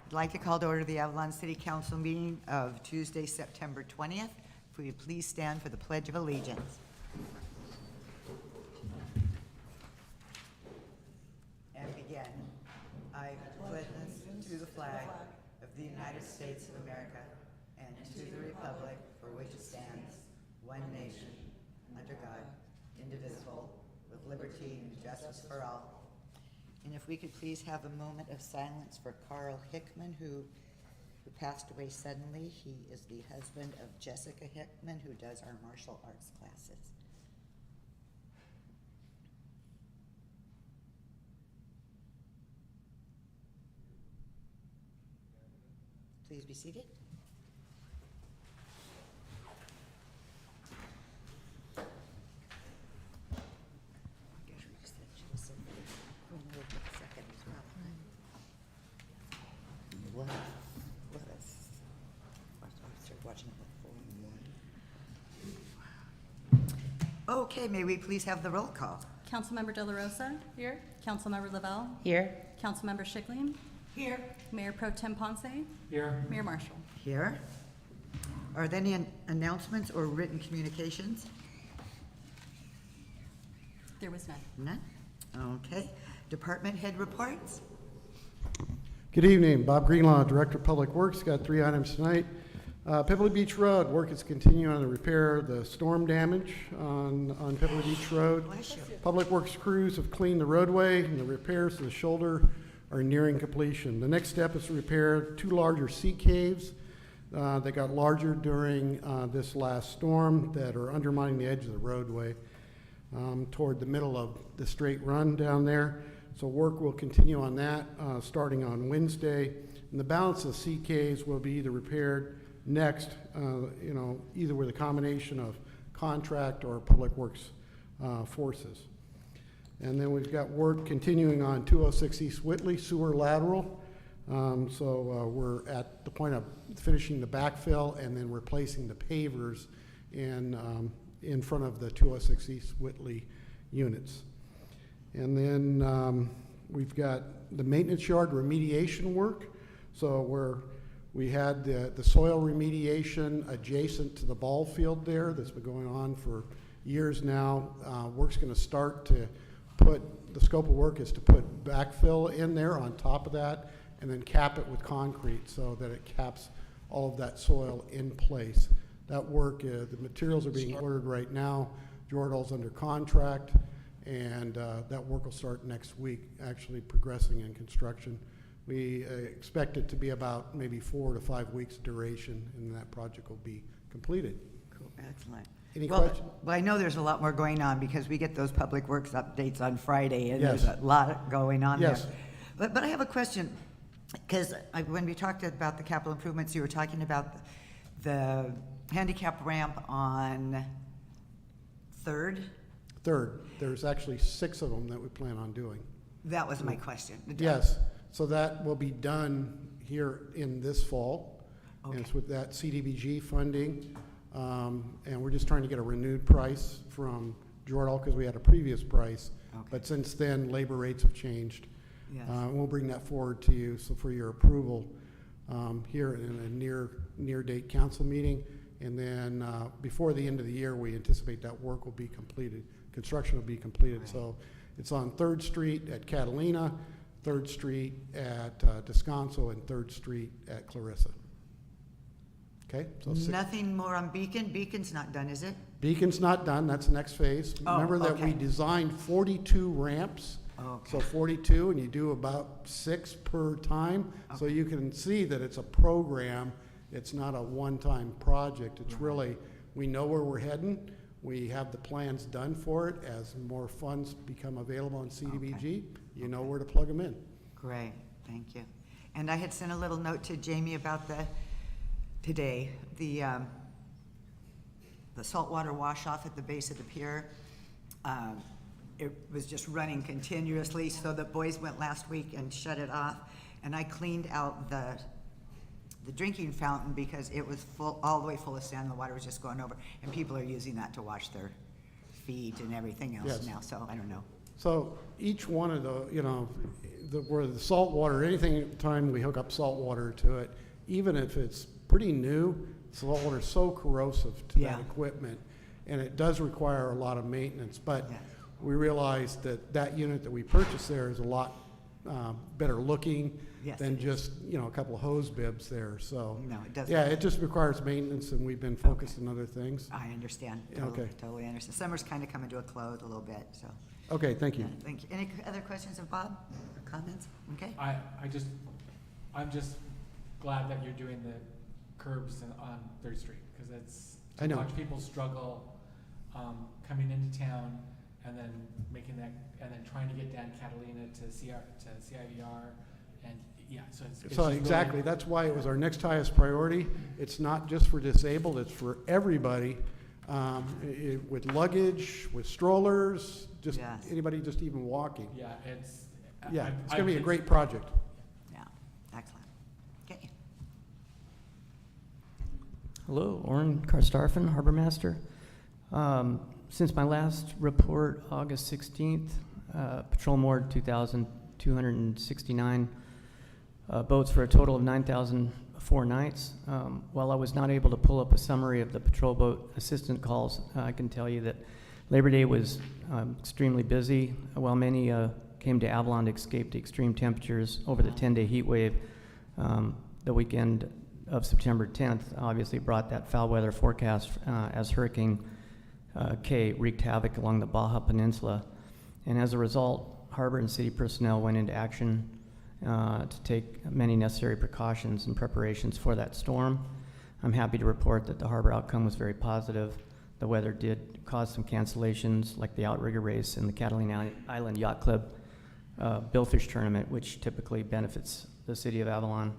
I'd like to call to order the Avalon City Council meeting of Tuesday, September 20th. If we would please stand for the Pledge of Allegiance. And begin. I pledge allegiance to the flag of the United States of America and to the republic for which it stands, one nation, under God, indivisible, with liberty and justice for all. And if we could please have a moment of silence for Carl Hickman, who passed away suddenly. He is the husband of Jessica Hickman, who does our martial arts classes. Please be seated. Okay, may we please have the roll call? Councilmember De La Rosa? Here. Councilmember Lavelle? Here. Councilmember Schickling? Here. Mayor Pro Tem Ponce? Here. Mayor Marshall? Here. Are there any announcements or written communications? There was none. None? Okay. Department head reports? Good evening, Bob Greenlaw, Director of Public Works. Got 3 items tonight. Pebble Beach Road, work is continuing on the repair of the storm damage on Pebble Beach Road. Bless you. Public Works crews have cleaned the roadway and the repairs to the shoulder are nearing completion. The next step is to repair 2 larger sea caves that got larger during this last storm that are undermining the edge of the roadway toward the middle of the straight run down there. So work will continue on that starting on Wednesday. And the balance of sea caves will be either repaired next, either with a combination of contract or Public Works forces. And then we've got work continuing on 206 East Whitley sewer lateral. We're at the point of finishing the backfill and then replacing the pavers in front of the 206 East Whitley units. And then we've got the maintenance yard remediation work. So we had the soil remediation adjacent to the ball field there that's been going on for years now. Work's going to start to the scope of work is to put backfill in there on top of that and then cap it with concrete so that it caps all of that soil in place. That work, the materials are being ordered right now. Jordal's under contract, and that work will start next week, actually progressing in construction. We expect it to be about maybe 4 to 5 weeks duration, and that project will be completed. Cool, excellent. Any questions? Well, I know there's a lot more going on because we get those Public Works updates on Friday, and Yes. there's a lot going on Yes. there. But I have a question, because when we talked about the capital improvements, you were talking about the handicap ramp on 3rd? Third, there's actually 6 of them that we plan on doing. That was my question. Yes, so that will be done here in this fall. And Okay. it's with that CDBG funding. And we're just trying to get a renewed price from Jordal because we had a previous price. Okay. But since then, labor rates have changed. Yes. We'll bring that forward to you so for your approval here in a near date council meeting. And then before the end of the year, we anticipate that work will be completed. Construction will be completed. Right. So it's on 3rd Street at Catalina, 3rd Street at Descanso, and 3rd Street at Clarissa. Okay? So Nothing more on Beacon? Beacon's not done, is it? Beacon's not done. That's the next phase. Oh, Remember that we okay. designed 42 ramps. Okay. So 42, and you do about 6 per time. So you can see that it's a program. It's not a one-time project. It's really, we know where we're heading. We have the plans done for it. As more funds become available in CDBG, you know where to plug them in. Great, thank you. And I had sent a little note to Jamie about today, the saltwater wash-off at the base of the pier. It was just running continuously, so the boys went last week and shut it off. And I cleaned out the drinking fountain because it was full, all the way full of sand. The water was just going over, and people are using that to wash their feet and everything else Yes. now. So I don't know. So each one of the, where the salt water, anything time we hook up salt water to it, even if it's pretty new, salt water is so corrosive to Yeah. that equipment, and it does require a lot of maintenance. But Yes. we realized that that unit that we purchased there is a lot better looking Yes, than it is. just, a couple of hose bibs there. So, No, it doesn't. yeah, it just requires maintenance, and we've been focused on other things. I understand. Yeah, okay. Totally understand. Summer's kind of coming to a close a little bit, so. Okay, thank you. Yeah, thank you. Any other questions of Bob or comments? Okay. I'm just glad that you're doing the curbs on Third Street, because it's, I know. too much people struggle, coming into town and then making that, and then trying to get down Catalina to CIVR, and, yeah, so it's So just exactly, really- that's why it was our next highest priority. It's not just for disabled, it's for everybody, with luggage, with strollers, just Yes. anybody just even walking. Yeah, it's. Yeah, it's gonna be a great project. Yeah, excellent. Okay. Hello, Oren Karstarfen, Harbor Master. Since my last report, August 16th, patrol moored 2,269 boats for a total of 9,004 nights. While I was not able to pull up a summary of the patrol boat assistant calls, I can tell you that Labor Day was extremely busy. While many came to Avalon to escape the extreme temperatures over the 10-day heat wave, the weekend of September 10th obviously brought that foul weather forecast as Hurricane K wreaked havoc along the Baja Peninsula. And as a result, harbor and city personnel went into action to take many necessary precautions and preparations for that storm. I'm happy to report that the harbor outcome was very positive. The weather did cause some cancellations, like the outrigger race and the Catalina Island Yacht Club Billfish tournament, which typically benefits the city of Avalon.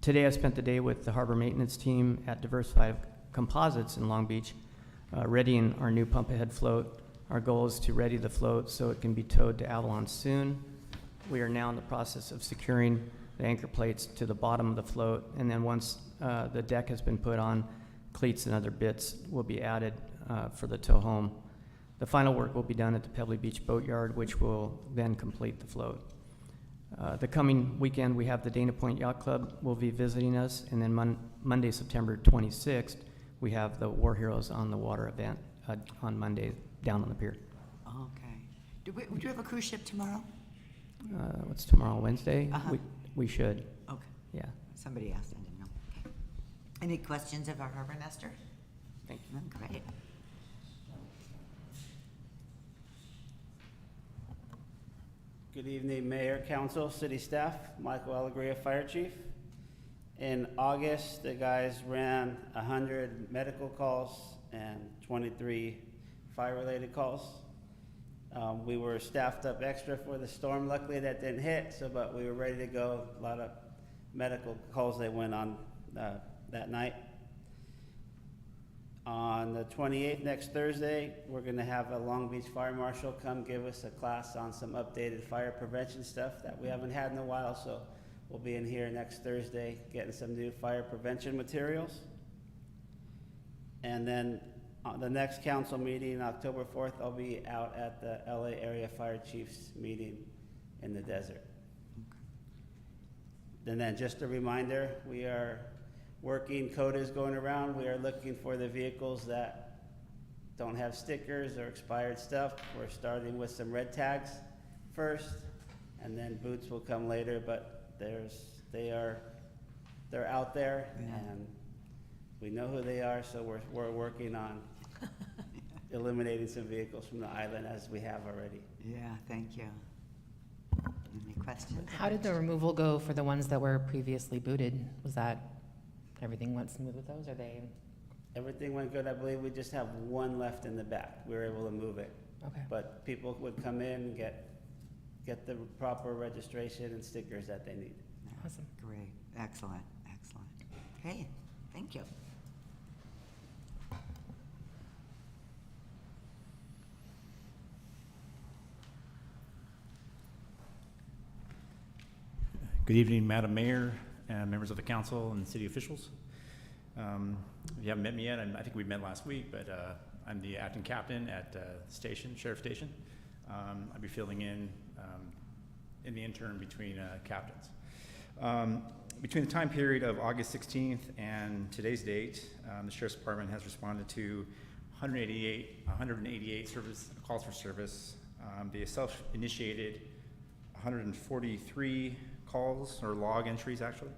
Today I spent the day with the harbor maintenance team at Diversified Composites in Long Beach, readying our new pump ahead float. Our goal is to ready the float so it can be towed to Avalon soon. We are now in the process of securing the anchor plates to the bottom of the float, and then once the deck has been put on, cleats and other bits will be added for the tow home. The final work will be done at the Pebbly Beach Boatyard, which will then complete the float. The coming weekend, we have the Dana Point Yacht Club will be visiting us, and then Monday, September 26th, we have the War Heroes on the Water event on Monday down on the pier. Okay. Do you have a cruise ship tomorrow? What's tomorrow, Wednesday? Uh-huh. We should, Okay. yeah. Somebody asked, I didn't know. Okay. Any questions of our harbor master? Thank you. No? Great. Good evening, Mayor, Council, City Staff. Michael Alegria, Fire Chief. In August, the guys ran 100 medical calls and 23 fire-related calls. We were staffed up extra for the storm. Luckily, that didn't hit, but we were ready to go. A lot of medical calls that went on that night. On the 28th, next Thursday, we're gonna have a Long Beach Fire Marshal come give us a class on some updated fire prevention stuff that we haven't had in a while, so we'll be in here next Thursday getting some new fire prevention materials. And then on the next council meeting, October 4th, I'll be out at the LA Area Fire Chiefs meeting in the desert. And then just a reminder, we are working, code is going around, we are looking for the vehicles that don't have stickers or expired stuff. We're starting with some red tags first, and then boots will come later, but they're out there, Yeah. and we know who they are, so we're working on eliminating some vehicles from the island as we have already. Yeah, thank you. Any questions? How did the removal go for the ones that were previously booted? Was that, everything went smooth with those, or they, Everything went good. I believe we just have one left in the back. We were able to move it. okay. But people would come in and get the proper registration and stickers that they need. Awesome. Great, excellent, excellent. Okay, thank you. Good evening, Madam Mayor, members of the council and city officials. If you haven't met me yet, I think we met last week, but I'm the acting captain at Sheriff Station. I'll be filling in the interim between captains. Between the time period of August 16th and today's date, the Sheriff's Department has responded to 188 service calls for service. They self-initiated 143 calls, or log entries actually.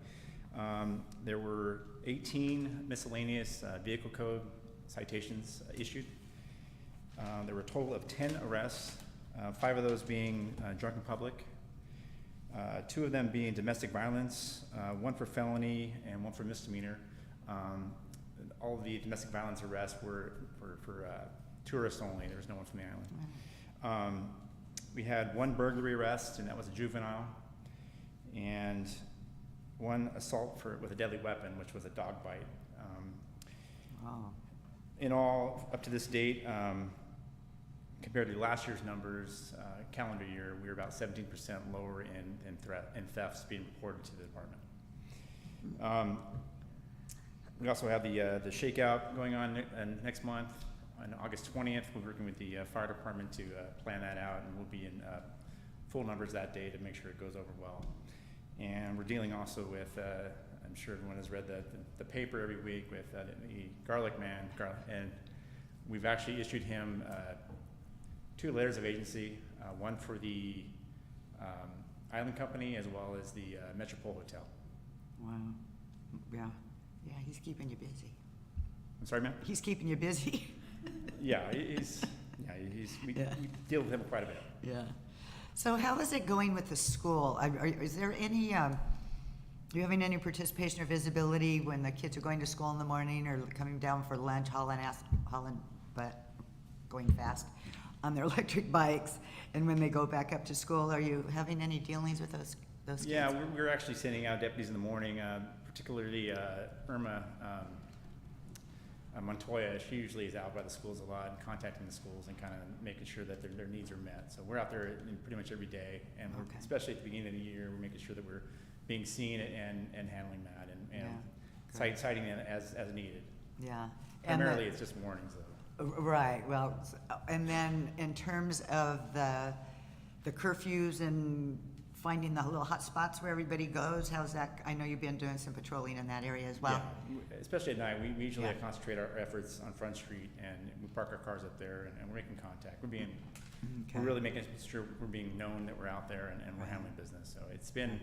There were 18 miscellaneous vehicle code citations issued. There were a total of 10 arrests, 5 of those being drunk in public, 2 of them being domestic violence, 1 for felony and 1 for misdemeanor. All of the domestic violence arrests were for tourists only. There was no one from the island. We had 1 burglary arrest, and that was a juvenile, and 1 assault with a deadly weapon, which was a dog bite. Wow. In all, up to this date, compared to last year's numbers, calendar year, we were about 17% lower in thefts being reported to the department. We also have the shakeout going on next month. On August 20th, we're working with the fire department to plan that out, and we'll be in full numbers that day to make sure it goes over well. And we're dealing also with, I'm sure everyone has read the paper every week with the Garlic Man, and we've actually issued him 2 letters of agency, 1 for the Island Company as well as the Metropole Hotel. Wow. Yeah. Yeah, he's keeping you busy. I'm sorry, ma'am? He's keeping you busy. Yeah, we deal with him quite a bit. Yeah. So how is it going with the school? Is there any, are you having any participation or visibility when the kids are going to school in the morning or coming down for lunch, but going fast on their electric bikes, and when they go back up to school? Are you having any dealings with those kids? Yeah, we're actually sending out deputies in the morning, particularly Irma Montoya. She usually is out by the schools a lot and contacting the schools and kind of making sure that their needs are met. So we're out there pretty much every day, and Okay. especially at the beginning of the year, we're making sure that we're being seen and handling that and Good. citing it as needed. Yeah. And Primarily, it's just warnings though. Right, well, and then in terms of the curfews and finding the little hot spots where everybody goes, how's that? I know you've been doing some patrolling in that area as well. Yeah, especially at night, we usually Yeah. concentrate our efforts on Front Street, and we park our cars up there, and we're making contact. Okay. We're really making sure we're being known that we're out there and we're Right. handling business. So it's been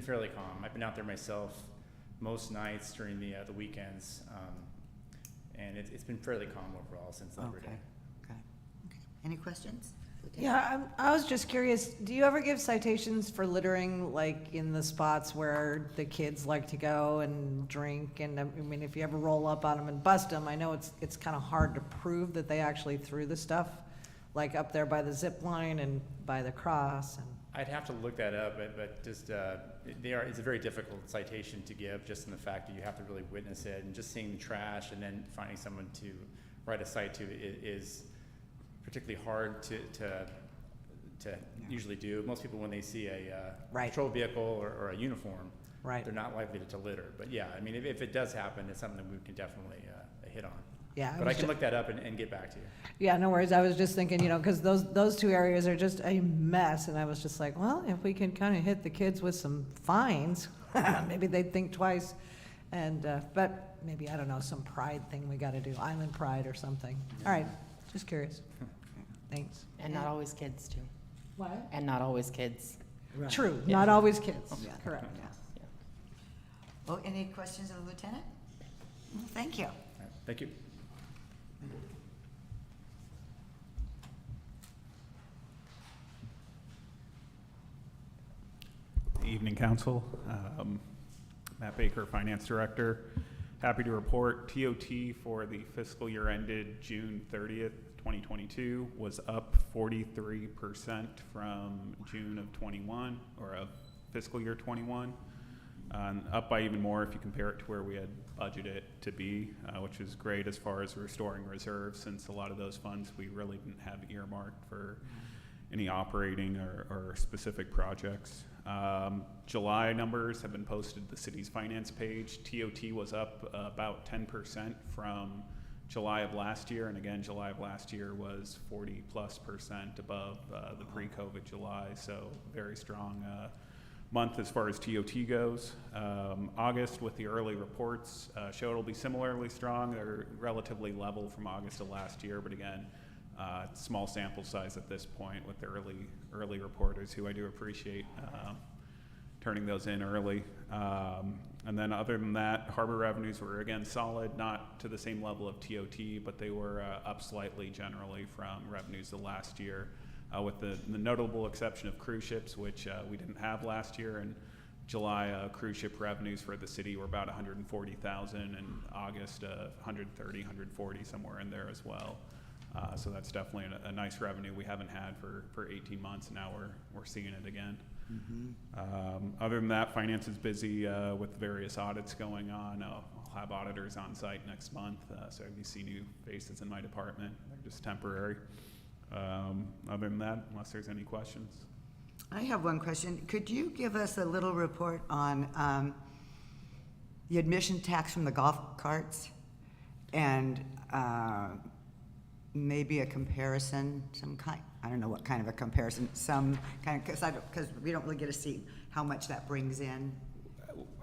fairly calm. I've been out there myself most nights during the weekends, and it's been fairly calm overall since Labor Day. Okay. Any questions? Yeah, I was just curious, do you ever give citations for littering, like in the spots where the kids like to go and drink? And I mean, if you ever roll up on them and bust them, I know it's kind of hard to prove that they actually threw the stuff, like up there by the zip line and by the cross. And I'd have to look that up, but just it's a very difficult citation to give, just in the fact that you have to really witness it, and just seeing the trash and then finding someone to write a cite to is particularly hard to usually do. Most people, when they see a Right. patrol vehicle or a uniform, Right. they're not likely to litter. But yeah, I mean, if it does happen, it's something that we can definitely hit on. yeah, But I can look that up and get back to you. yeah, no worries. I was just thinking, because those 2 areas are just a mess, and I was just like, well, if we can kind of hit the kids with some fines, maybe they'd think twice. And but maybe, I don't know, some pride thing we got to do, island pride or something. All right, just curious. Thanks. And not always kids, too. What? And not always kids. True, Yeah. not always kids. Yeah. Correct. Yeah. Well, any questions of the lieutenant? Well, thank you. All right, thank you. Evening, Council. Matt Baker, Finance Director. Happy to report TOT for the fiscal year ended June 30th, 2022 was up 43% from June of 21, or of fiscal year 21. Up by even more if you compare it to where we had budgeted to be, which is great as far as restoring reserves, since a lot of those funds we really didn't have earmarked for any operating or specific projects. July numbers have been posted to the city's finance page. TOT was up about 10% from July of last year, and again, July of last year was 40+% above the pre-COVID July, so very strong month as far as TOT goes. August, with the early reports, show it'll be similarly strong. They're relatively level from August of last year, but again, small sample size at this point with the early reporters, who I do appreciate turning those in early. And then other than that, harbor revenues were again solid, not to the same level of TOT, but they were up slightly generally from revenues of last year, with the notable exception of cruise ships, which we didn't have last year. In July, cruise ship revenues for the city were about 140,000, and August 130, 140, somewhere in there as well. So that's definitely a nice revenue we haven't had for 18 months. Now we're seeing it again. Other than that, finance is busy with various audits going on. I'll have auditors on site next month, so if you see new faces in my department, they're just temporary. Other than that, unless there's any questions. I have one question. Could you give us a little report on the admission tax from the golf carts, and maybe a comparison, some kind, I don't know what kind of a comparison, some kind of, because we don't really get to see how much that brings in.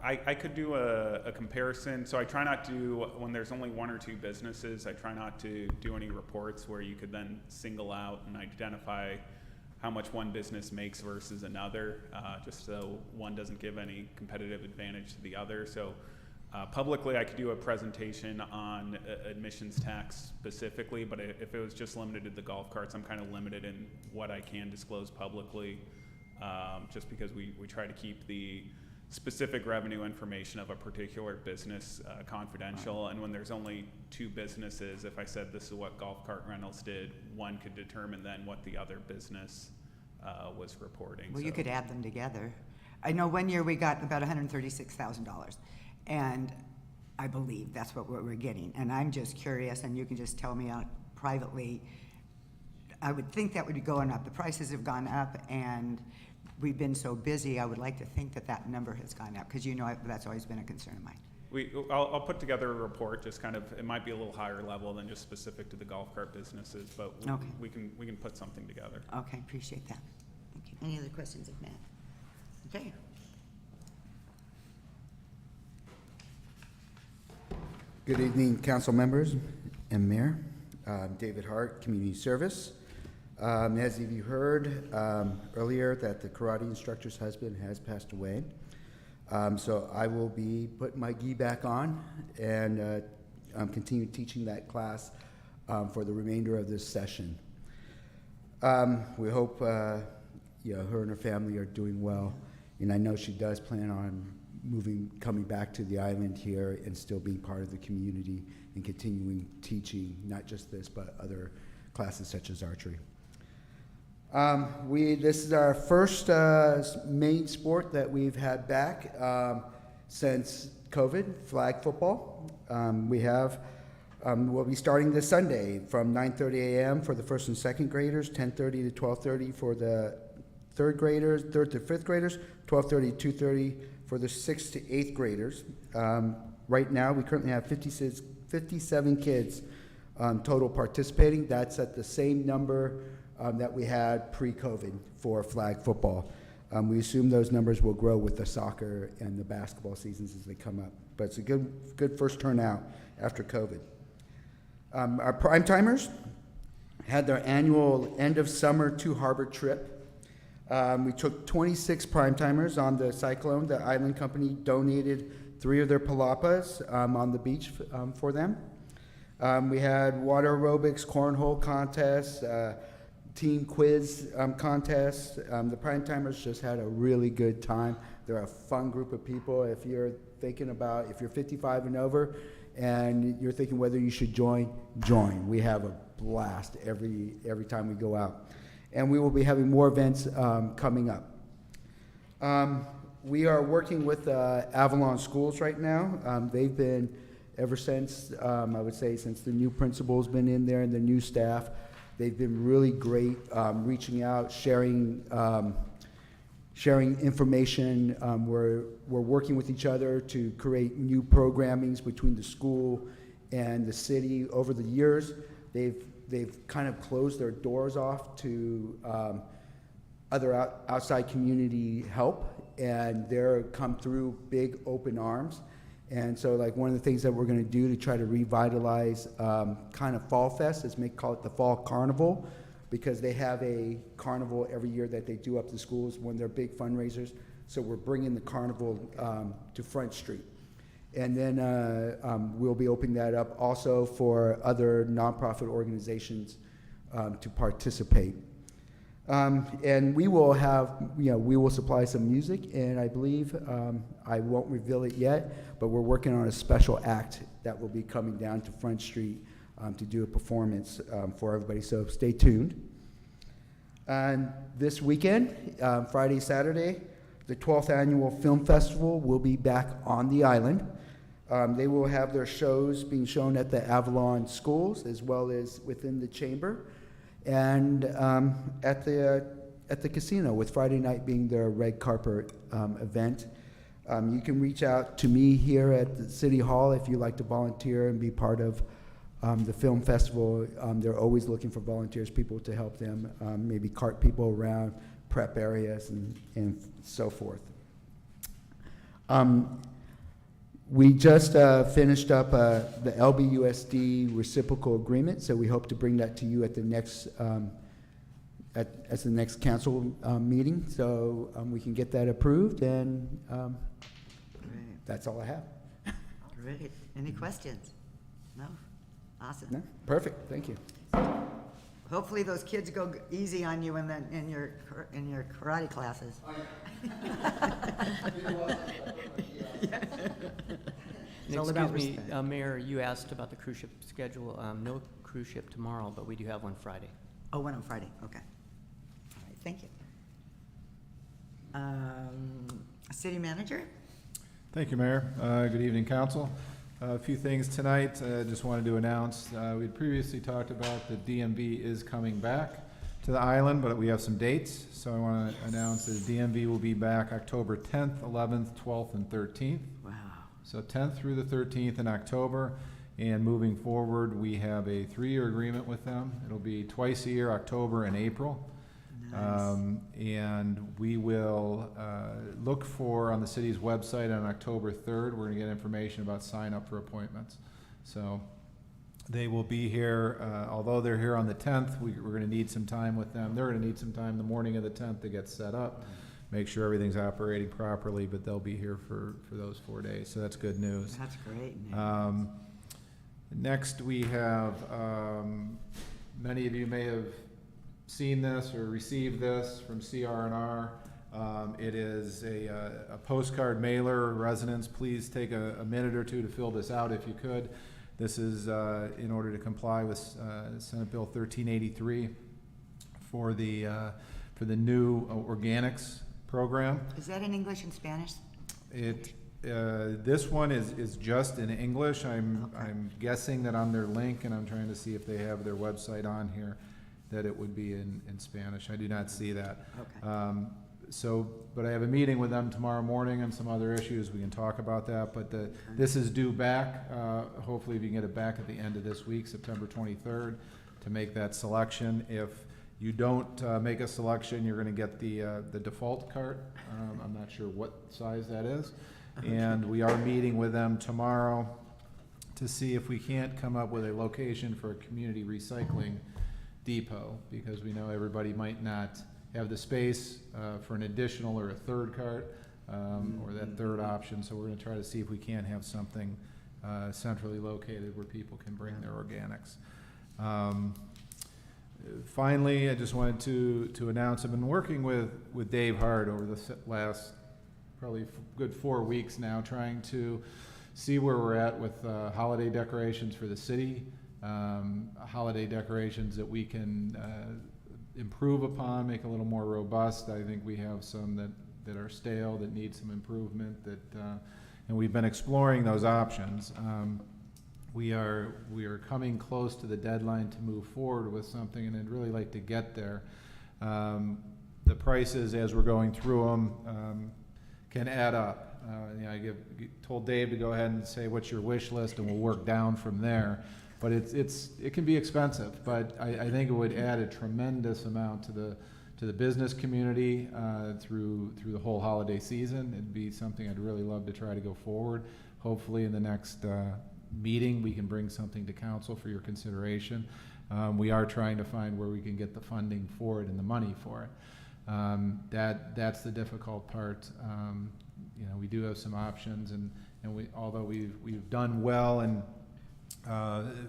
I could do a comparison. So I try not to, when there's only one or two businesses, I try not to do any reports where you could then single out and identify how much one business makes versus another, just so one doesn't give any competitive advantage to the other. So publicly, I could do a presentation on admissions tax specifically, but if it was just limited to the golf carts, I'm kind of limited in what I can disclose publicly, just because we try to keep the specific revenue information of a particular business confidential. And when there's only two businesses, if I said this is what golf cart rentals did, one could determine then what the other business was reporting. Well, you could add them together. I know one year we got about $136,000. And I believe that's what we're getting. And I'm just curious, and you can just tell me out privately, I would think that would be going up. The prices have gone up, and we've been so busy, I would like to think that that number has gone up, because you know that's always been a concern of mine. I'll put together a report, just kind of, it might be a little higher level than just specific to the golf cart businesses, but Okay. we can put something together. Okay, appreciate that. Thank you. Any other questions of Matt? Okay. Good evening, council members and mayor. David Hart, Community Service. As you heard earlier, that the karate instructor's husband has passed away. So I will be putting my gi back on and continue teaching that class for the remainder of this session. We hope her and her family are doing well, and I know she does plan on coming back to the island here and still being part of the community and continuing teaching, not just this, but other classes such as archery. This is our first main sport that we've had back since COVID, flag football. We'll be starting this Sunday from 9:30 a.m. for the first and second graders, 10:30 to 12:30 for the third to fifth graders, 12:30 to 2:30 for the 6th to 8th graders. Right now, we currently have 57 kids total participating. That's at the same number that we had pre-COVID for flag football. We assume those numbers will grow with the soccer and the basketball seasons as they come up. But it's a good first turnout after COVID. Our prime timers had their annual end of summer to harbor trip. We took 26 prime timers on the Cyclone. The island company donated 3 of their palapas on the beach for them. We had water aerobics, cornhole contests, team quiz contests. The prime timers just had a really good time. They're a fun group of people. If you're 55 and over and you're thinking whether you should join. We have a blast every time we go out. And we will be having more events coming up. We are working with Avalon Schools right now. They've been, ever since, I would say, since the new principal's been in there and the new staff, they've been really great reaching out, sharing information. We're working with each other to create new programmings between the school And the city, over the years, they've kind of closed their doors off to other outside community help, and they're come through big open arms. And so, like, one of the things that we're going to do to try to revitalize kind of Fall Fest is call it the Fall Carnival, because they have a carnival every year that they do up to schools, one of their big fundraisers. So we're bringing the carnival to Front Street. And then we'll be opening that up also for other nonprofit organizations to participate. And we will have, we will supply some music, and I believe, I won't reveal it yet, but we're working on a special act that will be coming down to Front Street to do a performance for everybody, so stay tuned. And this weekend, Friday, Saturday, the 12th Annual Film Festival will be back on the island. They will have their shows being shown at the Avalon schools as well as within the chamber, and at the casino, with Friday night being their red carpet event. You can reach out to me here at the City Hall if you'd like to volunteer and be part of the film festival. They're always looking for volunteers, people to help them, maybe cart people around, prep areas, and so forth. We just finished up the LBUSD reciprocal agreement, so we hope to bring that to you at the next as the next council meeting, so we can get that approved, and Great. that's all I have. Great. Any questions? No? Awesome. No? Perfect, thank you. Hopefully those kids go easy on you in your karate classes. It's all about Excuse me, respect. Mayor, you asked about the cruise ship schedule. No cruise ship tomorrow, but we do have one Friday. Oh, one on Friday, okay. All right, thank you. City manager? Thank you, Mayor. Good evening, council. A few things tonight. Just wanted to announce, we'd previously talked about the DMV is coming back to the island, but we have some dates. So I want to announce that the DMV will be back October 10th, 11th, 12th, and 13th. Wow. So 10th through the 13th in October. And moving forward, we have a 3-year agreement with them. It'll be twice a year, October and April. Nice. And we will look for on the city's website on October 3rd, we're going to get information about sign up for appointments. So they will be here, although they're here on the 10th, we're going to need some time with them. They're going to need some time the morning of the 10th to get set up, make sure everything's operating properly, but they'll be here for those 4 days. So that's good news. That's great news. Next, we have, many of you may have seen this or received this from CR&R. It is a postcard mailer. Residents, please take a minute or two to fill this out if you could. This is in order to comply with Senate Bill 1383 for the new organics program. Is that in English and Spanish? This one is just in English. I'm guessing that on their link, and I'm trying to see if they have their website on here, that it would be in Spanish. I do not see that. Okay. But I have a meeting with them tomorrow morning on some other issues. We can talk about that, but this is due back. Hopefully we can get it back at the end of this week, September 23rd, to make that selection. If you don't make a selection, you're gonna get the default cart. I'm not sure what size that is. And we are meeting with them tomorrow to see if we can't come up with a location for a community recycling depot, because we know everybody might not have the space for an additional or a third cart or that third option. So we're going to try to see if we can't have something centrally located where people can bring their organics. Finally, I just wanted to announce I've been working with Dave Hart over the last probably good 4 weeks now, trying to see where we're at with holiday decorations for the city. Holiday decorations that we can improve upon, make a little more robust. I think we have some that are stale, that need some improvement, and we've been exploring those options. We are coming close to the deadline to move forward with something, and I'd really like to get there. The prices, as we're going through them, can add up. I told Dave to go ahead and say, what's your wish list, and we'll work down from there. But it can be expensive, but I think it would add a tremendous amount to the business community through the whole holiday season. It'd be something I'd really love to try to go forward. Hopefully in the next meeting, we can bring something to council for your consideration. We are trying to find where we can get the funding for it and the money for it. That's the difficult part. We do have some options, and although we've done well and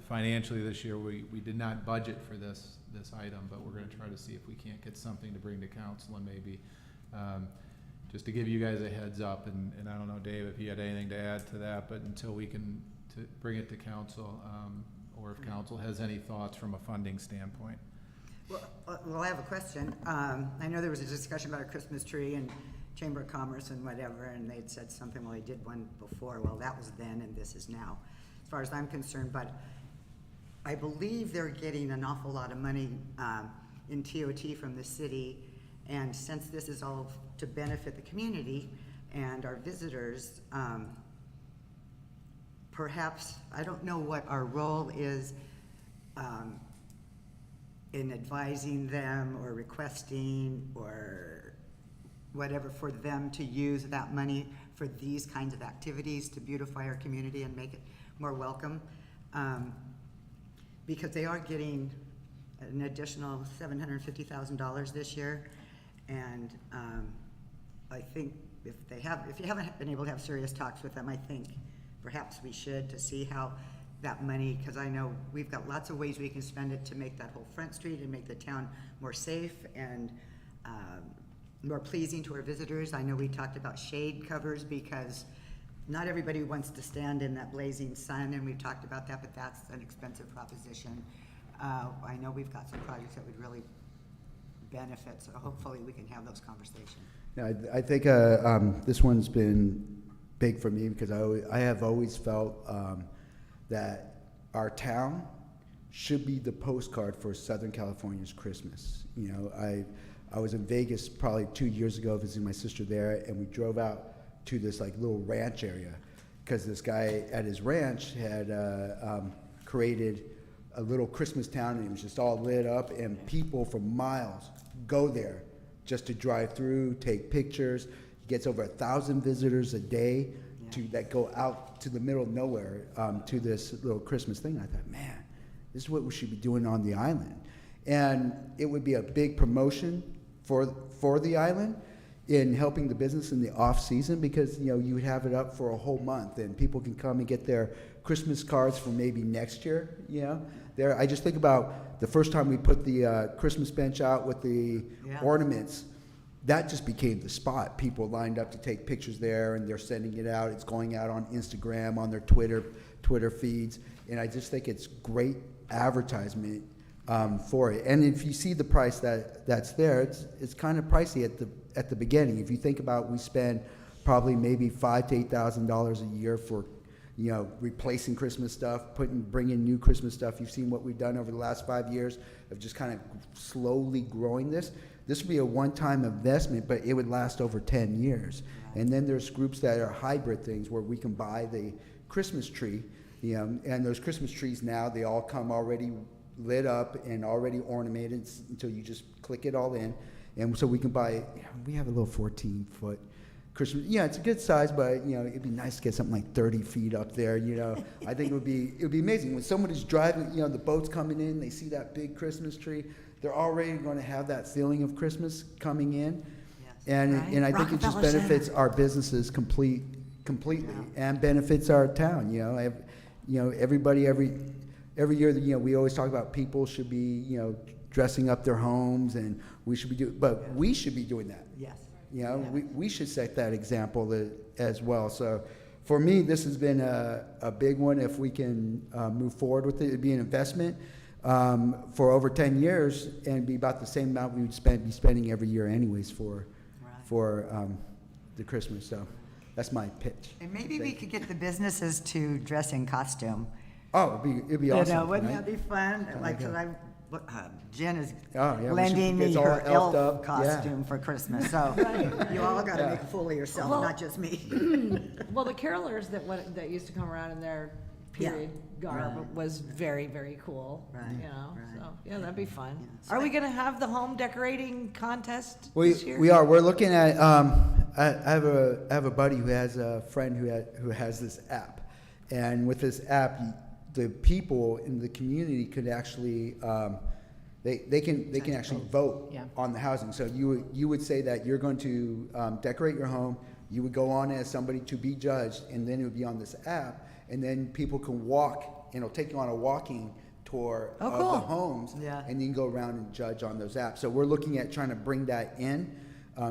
financially this year, we did not budget for this item, but we're going to try to see if we can't get something to bring to council, and maybe just to give you guys a heads up. And I don't know, Dave, if you had anything to add to that, but until we can bring it to council, or if council has any thoughts from a funding standpoint. Well, I have a question. I know there was a discussion about a Christmas tree and Chamber of Commerce and whatever, and they'd said something, well, they did one before. Well, that was then and this is now, as far as I'm concerned. But I believe they're getting an awful lot of money in TOT from the city, and since this is all to benefit the community and our visitors, perhaps, I don't know what our role is in advising them or requesting or whatever for them to use that money for these kinds of activities to beautify our community and make it more welcome. Because they are getting an additional $750,000 this year. And I think if you haven't been able to have serious talks with them, I think perhaps we should, to see how that money, because I know we've got lots of ways we can spend it to make that whole Front Street and make the town more safe and more pleasing to our visitors. I know we talked about shade covers because not everybody wants to stand in that blazing sun, and we've talked about that, but that's an expensive proposition. I know we've got some projects that would really benefit, so hopefully we can have those conversations. Yeah, I think this one's been big for me because I have always felt that our town should be the postcard for Southern California's Christmas. I was in Vegas probably 2 years ago visiting my sister there, and we drove out to this like little ranch area because this guy at his ranch had created a little Christmas town, and it was just all lit up, and people for miles go there just to drive through, take pictures. He gets over 1,000 visitors a day that go out to the middle of nowhere to this little Christmas thing. I thought, man, this is what we should be doing on the island. And it would be a big promotion for the island in helping the business in the off season, because you would have it up for a whole month and people can come and get their Christmas cards for maybe next year. There, I just think about the first time we put the Christmas bench out with the ornaments. That just became the spot. People lined up to take pictures there, and they're sending it out. It's going out on Instagram, on their Twitter feeds, and I just think it's great advertisement for it. And if you see the price that's there, it's kind of pricey at the beginning. If you think about, we spend probably maybe $5,000 to $8,000 a year for replacing Christmas stuff, bringing new Christmas stuff. You've seen what we've done over the last 5 years of just kind of slowly growing this. This would be a one-time investment, but it would last over 10 years. And then there's groups that are hybrid things where we can buy the Christmas tree, and those Christmas trees now, they all come already lit up and already ornamented until you just click it all in. And so we can buy, we have a little 14-foot Christmas. It's a good size, but it'd be nice to get something like 30 feet up there. I think it would be amazing when somebody's driving. The boat's coming in, they see that big Christmas tree. They're already going to have that feeling of Christmas coming in, and I think it just benefits our businesses completely, and benefits our town. Everybody every year we always talk about people should be dressing up their homes, and we should be we should be doing that. Yes. We should set that example as well. So for me, this has been a big one. If we can move forward with it, it'd be an investment for over 10 years and be about the same amount we would be spending every year anyways for the Christmas. So that's my pitch. And maybe we could get the businesses to dress in costume. Oh, it'd be awesome. Wouldn't that be fun? Like, 'cause Jen is Oh, yeah, when she lending me gets all her elfed elf up, yeah. costume for Christmas, so you all gotta make a fool of yourself, Well- not just me. Well, the carolers that used to come around in their period garb right. was very, very cool. Right, You know, right. so, yeah, that'd be fun. Yeah, so Are we gonna have the home decorating contest We, this year? we are. We're looking at. I have a buddy who has a friend who has this app, and with this app, the people in the community could actually they can actually vote Yeah. on the housing. So you would say that you're going to decorate your home. You would go on as somebody to be judged, and then it would be on this app, and then people can walk. And it'll take you on a walking tour Oh, of cool. the homes, Yeah. and you can go around and judge on those apps. So we're looking at trying to bring that in,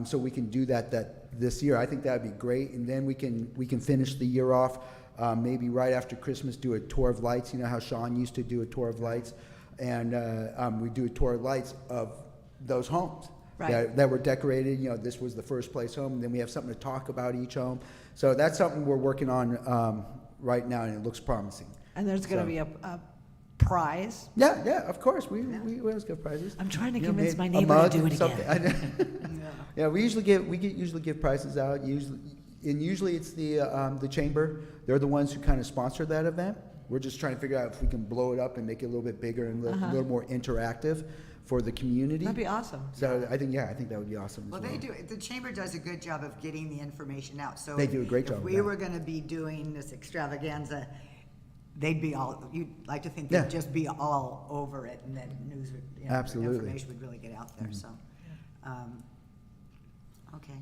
so we can do that this year. I think that'd be great, and then we can finish the year off, maybe right after Christmas, do a tour of lights. You know how Sean used to do a tour of lights, and we do a tour of lights of those homes Right. that were decorated. You know, this was the first place home, and then we have something to talk about each home. So that's something we're working on right now, and it looks promising. And there's gonna So- be a prize? Yeah, of course. We always give prizes. I'm trying to You know, convince my maybe a neighbor to mug, do it something. again. Yeah, we usually give prizes out. Usually it's the chamber. They're the ones who kind of sponsor that event. We're just trying to figure out if we can blow it up and make it a little bit bigger and a little more interactive for the community. That'd be awesome. So I think that would be awesome. as Well, they do, the chamber does a good job of getting the information out, so. They do a great job If of we that. were gonna be doing this extravaganza, they'd be all, you'd like to think Yeah. they'd just be all over it, and then news would, you know, Absolutely. information would really get out there, so. Okay.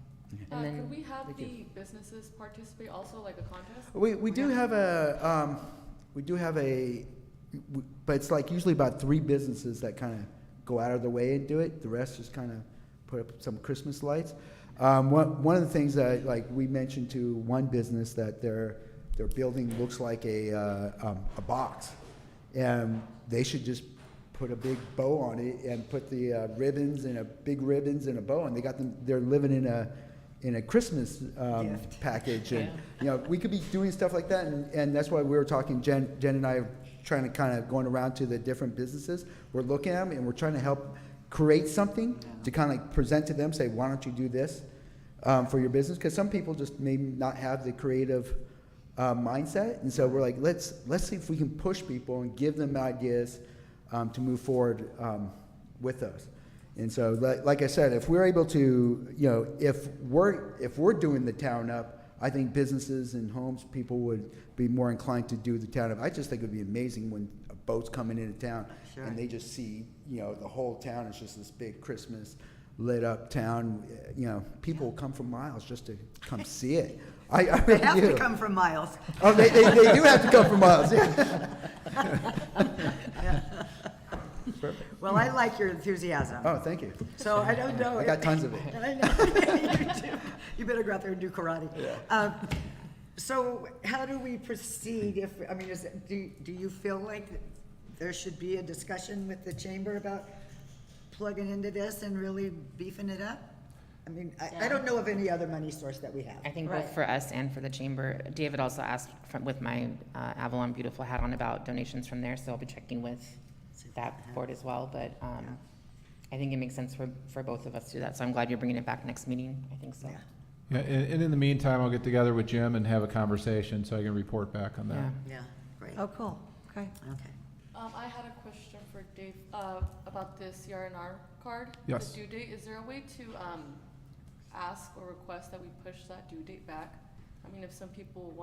And then- Could we have the businesses participate also, like a contest? We do have but it's like usually about 3 businesses that kind of go out of their way and do it. The rest just kind of put up some Christmas lights. One of the things that, like, we mentioned to one business that their building looks like a box, and they should just put a big bow on it and put the big ribbons and a bow, and they're living in a Christmas Gift. package, and you know, we could be doing stuff like that, and that's why we were talking. Jen and I are trying to kind of going around to the different businesses. We're looking at them, and we're trying to help create something to kind of present to them. Say, why don't you do this for your business? Because some people just may not have the creative mindset, and so we're like, let's see if we can push people and give them ideas to move forward with us. And so, like I said, if we're able to, you know, if we're doing the town up, I think businesses and homes, people would be more inclined to do the town up. I just think it would be amazing when a boat's coming into town Sure. and they just see, you know, the whole town is just this big Christmas lit up town. You know, people will come from miles just to come see it. I They really have do. to come from miles. Oh, they do have to come from miles. Yeah. Well, I like your enthusiasm. Oh, thank you. So I don't know. I got tons of it. I know. You do. You better go out there and do karate. So how do we proceed if, I mean, do you feel like there should be a discussion with the chamber about plugging into this and really beefing it up? I mean, I don't know of any other money source that we have. I think Right. both for us and for the chamber. David also asked with my Avalon Beautiful hat on about donations from there, so I'll be checking with that board as well. But I think it makes sense for both of us to do that. So I'm glad you're bringing it back next meeting. I think so. Yeah. Yeah, and in the meantime, I'll get together with Jim and have a conversation so I can report back on that. Yeah. Yeah, great. Oh, cool, okay. Okay. I had a question for Dave, about this CRNR card. Yes. The due date, is there a way to, ask or request that we push that due date back? I mean, if some people,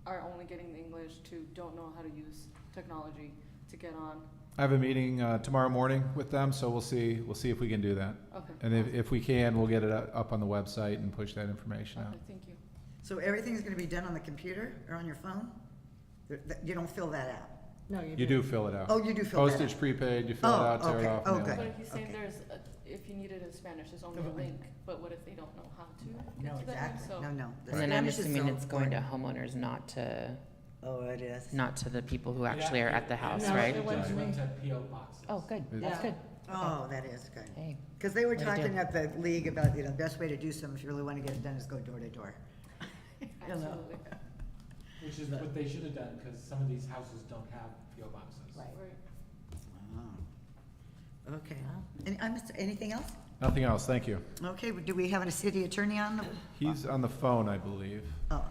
are only getting the English, don't know how to use technology to get on. I have a meeting tomorrow morning with them, so we'll see if we can do that. Okay. And if we can, we'll get it up on the website and push that information out. Okay, thank you. So everything's gonna be done on the computer or on your phone? You don't fill that out? No, you You do fill it out. Oh, you do fill that out? Postage prepaid, you fill it Oh, out, tear it okay, off. and mail okay. it. But he's saying Okay. if you need it in Spanish, there's only a link, but what if they don't know how to get No, to that link? exactly. So No. The And then I'm Spanish is assuming so it's going to important. homeowners, not to Oh, it is? the people who actually are at the house, No, right? it wasn't Just me. went to PO boxes. Oh, good. Yeah. That's good. Oh, that is good. Hey. Because they were Way to do talking it. at the league about, the best way to do something if you really want to get it done is go door to door. You know? absolutely. Which is what they should have done, because some of these houses don't have PO boxes. Right. Right. Okay. Anything else? Nothing else, thank you. Okay, do we have a city attorney on the? He's on the phone, I believe. Oh,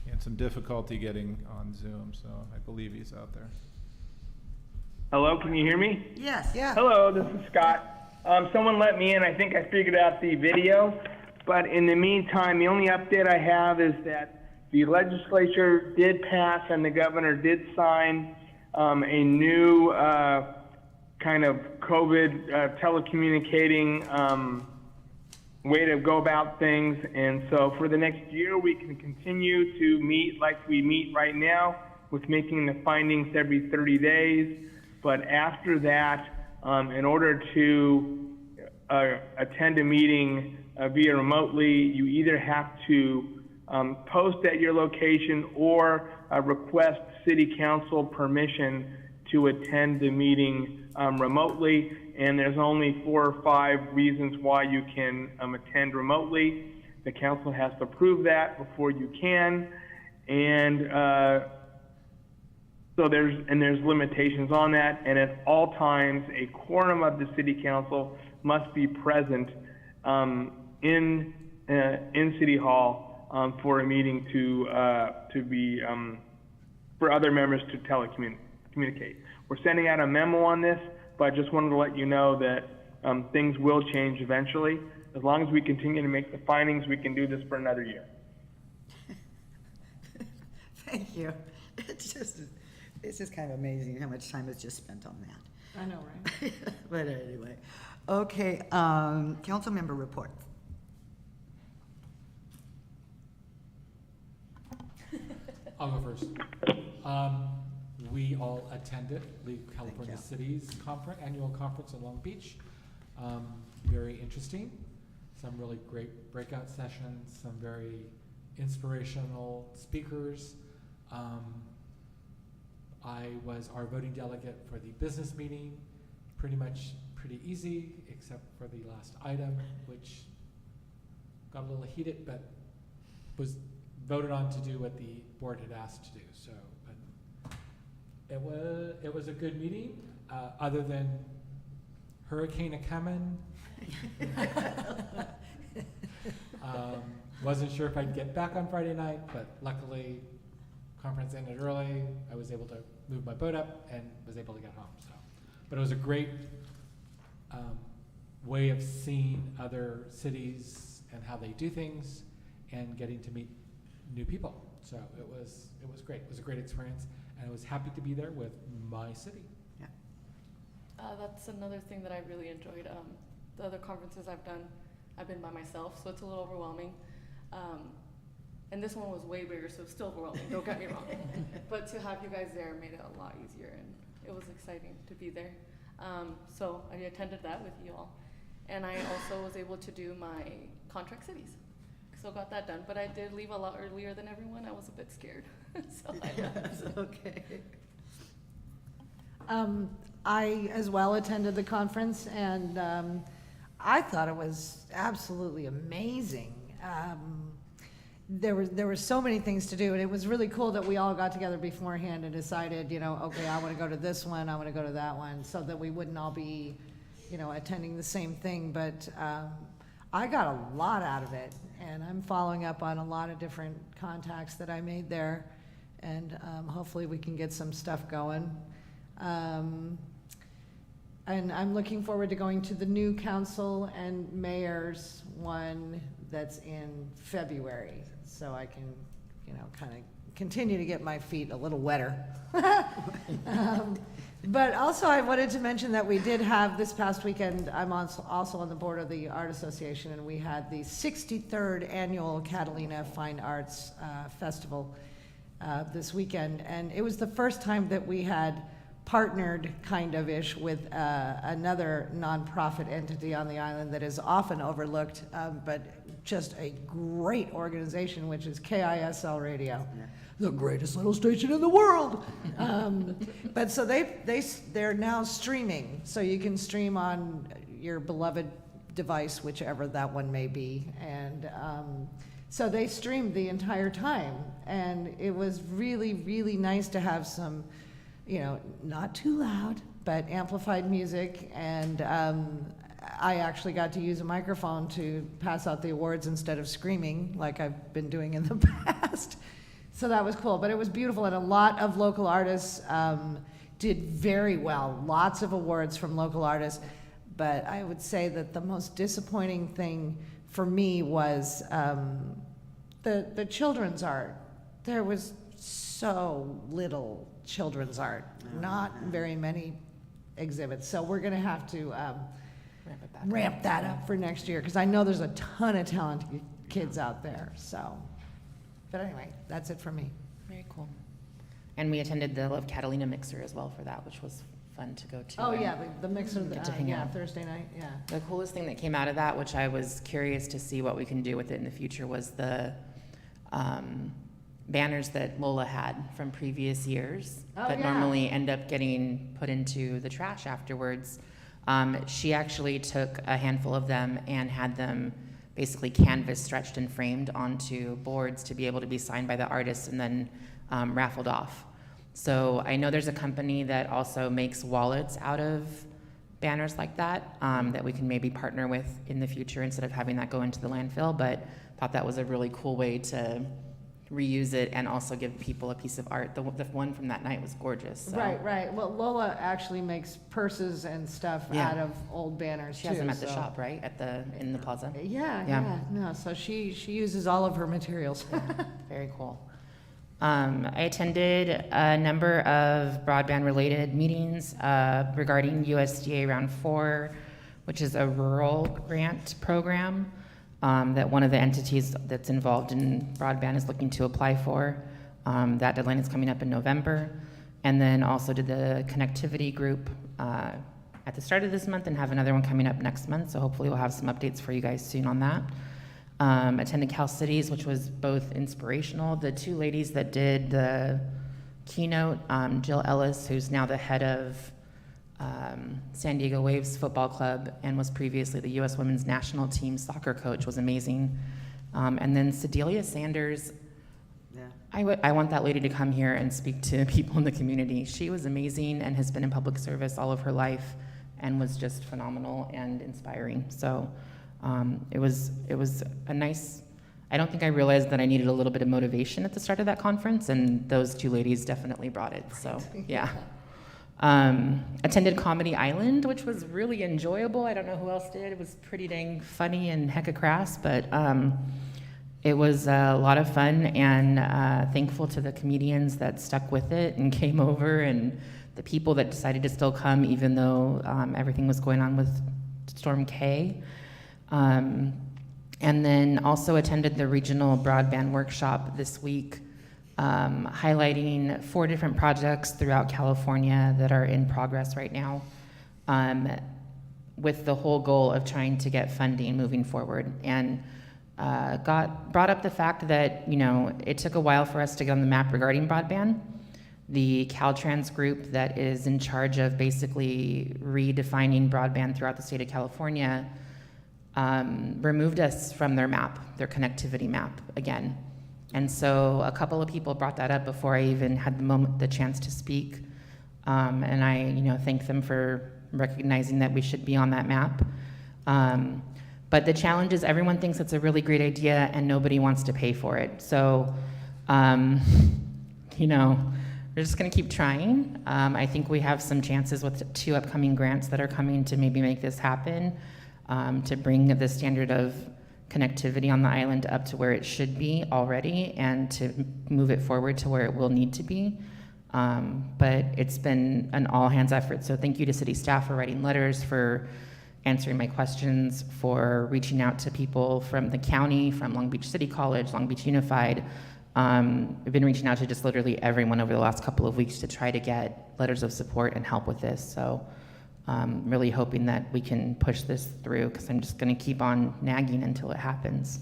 He had some difficulty getting on Zoom, so I believe he's out there. Hello, can you hear me? yes. Yeah. Hello, this is Scott. Someone let me in. I think I figured out the video. But in the meantime, the only update I have is that the legislature did pass and the governor did sign a new kind of COVID telecommunicating way to go about things. And so for the next year, we can continue to meet like we meet right now with making the findings every 30 days. But after that, in order to attend a meeting via remotely, you either have to post at your location or request city council permission to attend the meeting remotely. And there's only 4 or 5 reasons why you can attend remotely. The council has to approve that before you can. And so there's limitations on that, and at all times, a quorum of the city council must be present in City Hall for a meeting to be for other members to telecommunicate. We're sending out a memo on this, but I just wanted to let you know that things will change eventually. As long as we continue to make the findings, we can do this for another year. Thank you. It's just kind of amazing how much time is just spent on that. I know, right? But anyway, okay, council member reports. I'll go first. We all attended the California Cities Conference, annual conference in Long Beach. Very interesting. Some really great breakout sessions, some very inspirational speakers. I was our voting delegate for the business meeting, pretty easy, except for the last item, which got a little heated, but was voted on to do what the board had asked to do. So, but it was a good meeting, other than Hurricane a-comin'. Wasn't sure if I'd get back on Friday night, but luckily conference ended early. I was able to move my boat up and was able to get home. So, but it was a great way of seeing other cities and how they do things, and getting to meet new people. So it was great. It was a great experience, and I was happy to be there with my city. Yeah. That's another thing that I really enjoyed. The other conferences I've done, I've been by myself, so it's a little overwhelming. And this one was way bigger, so it's still overwhelming, don't get me wrong. But to have you guys there made it a lot easier, and it was exciting to be there. So I attended that with you all. And I also was able to do my contract cities. So got that done, but I did leave a lot earlier than everyone. I was a bit scared, so I left. Okay. I as well attended the conference, and I thought it was absolutely amazing. There were so many things to do, and it was really cool that we all got together beforehand and decided, okay, I want to go to this one, I want to go to that one, so that we wouldn't all be, attending the same thing. But I got a lot out of it, and I'm following up on a lot of different contacts that I made there, and hopefully we can get some stuff going. And I'm looking forward to going to the new council and mayor's one that's in February, so I can, kind of continue to get my feet a little wetter. But also I wanted to mention that we did have this past weekend, I'm also on the board of the Art Association, and we had the 63rd annual Catalina Fine Arts Festival this weekend, and it was the first time that we had partnered kind of ish with another nonprofit entity on the island that is often overlooked, but just a great organization, which is KISL Radio, the greatest little station in the world. But so they're now streaming, so you can stream on your beloved device, whichever that one may be, and so they streamed the entire time, and it was really, really nice to have some you know, not too loud, but amplified music. And I actually got to use a microphone to pass out the awards instead of screaming like I've been doing in the past. So that was cool, but it was beautiful, and a lot of local artists did very well. Lots of awards from local artists, but I would say that the most disappointing thing for me was the children's art. There was so little children's art, not very many exhibits. So we're gonna have to ramp that up for next year, because I know there's a ton of talented kids out there, so. But anyway, that's it for me. Very cool. And we attended the Love Catalina Mixer as well for that, which was fun to go to. Oh, and yeah, the mixer, get to hang out. Thursday night, yeah. The coolest thing that came out of that, which I was curious to see what we can do with it in the future, was the banners that Lola had from previous years Oh, that yeah. normally end up getting put into the trash afterwards. She actually took a handful of them and had them basically canvas stretched and framed onto boards to be able to be signed by the artist and then raffled off. So I know there's a company that also makes wallets out of banners like that, that we can maybe partner with in the future instead of having that go into the landfill, but thought that was a really cool way to reuse it and also give people a piece of art. The one from that night was gorgeous. So. Right. Well, Lola actually makes purses and stuff Yeah. out of old banners, She has too, them at the so- shop, right? In the plaza? Yeah. No, so she uses all of her materials. Very cool. I attended a number of broadband-related meetings regarding USDA Round 4, which is a rural grant program that one of the entities that's involved in broadband is looking to apply for. That deadline is coming up in November. And then also did the connectivity group at the start of this month and have another one coming up next month. So hopefully we'll have some updates for you guys soon on that. Attended Cal Cities, which was both inspirational. The two ladies that did the keynote, Jill Ellis, who's now the head of San Diego Waves Football Club and was previously the U.S. Women's National Team soccer coach, was amazing. And then Sedelia Sanders, I want that lady to come here and speak to people in the community. She was amazing and has been in public service all of her life and was just phenomenal and inspiring. So it was a nice, I don't think I realized that I needed a little bit of motivation at the start of that conference, and those two ladies definitely brought it, so, yeah. Attended Comedy Island, which was really enjoyable. I don't know who else did. It was pretty dang funny and hecka crass, but it was a lot of fun, and thankful to the comedians that stuck with it and came over, and the people that decided to still come even though everything was going on with Storm K. And then also attended the regional broadband workshop this week, highlighting 4 different projects throughout California that are in progress right now, with the whole goal of trying to get funding moving forward. And brought up the fact that, you know, it took a while for us to get on the map regarding broadband. The Caltrans group that is in charge of basically redefining broadband throughout the state of California removed us from their map, their connectivity map again. And so a couple of people brought that up before I even had the chance to speak. And I, you know, thank them for recognizing that we should be on that map. But the challenge is everyone thinks it's a really great idea and nobody wants to pay for it. So, you know, we're just gonna keep trying. I think we have some chances with 2 upcoming grants that are coming to maybe make this happen, to bring the standard of connectivity on the island up to where it should be already and to move it forward to where it will need to be. But it's been an all-hands effort. So thank you to city staff for writing letters, for answering my questions, for reaching out to people from the county, from Long Beach City College, Long Beach Unified. We've been reaching out to just literally everyone over the last couple of weeks to try to get letters of support and help with this. So really hoping that we can push this through, because I'm just going to keep on nagging until it happens.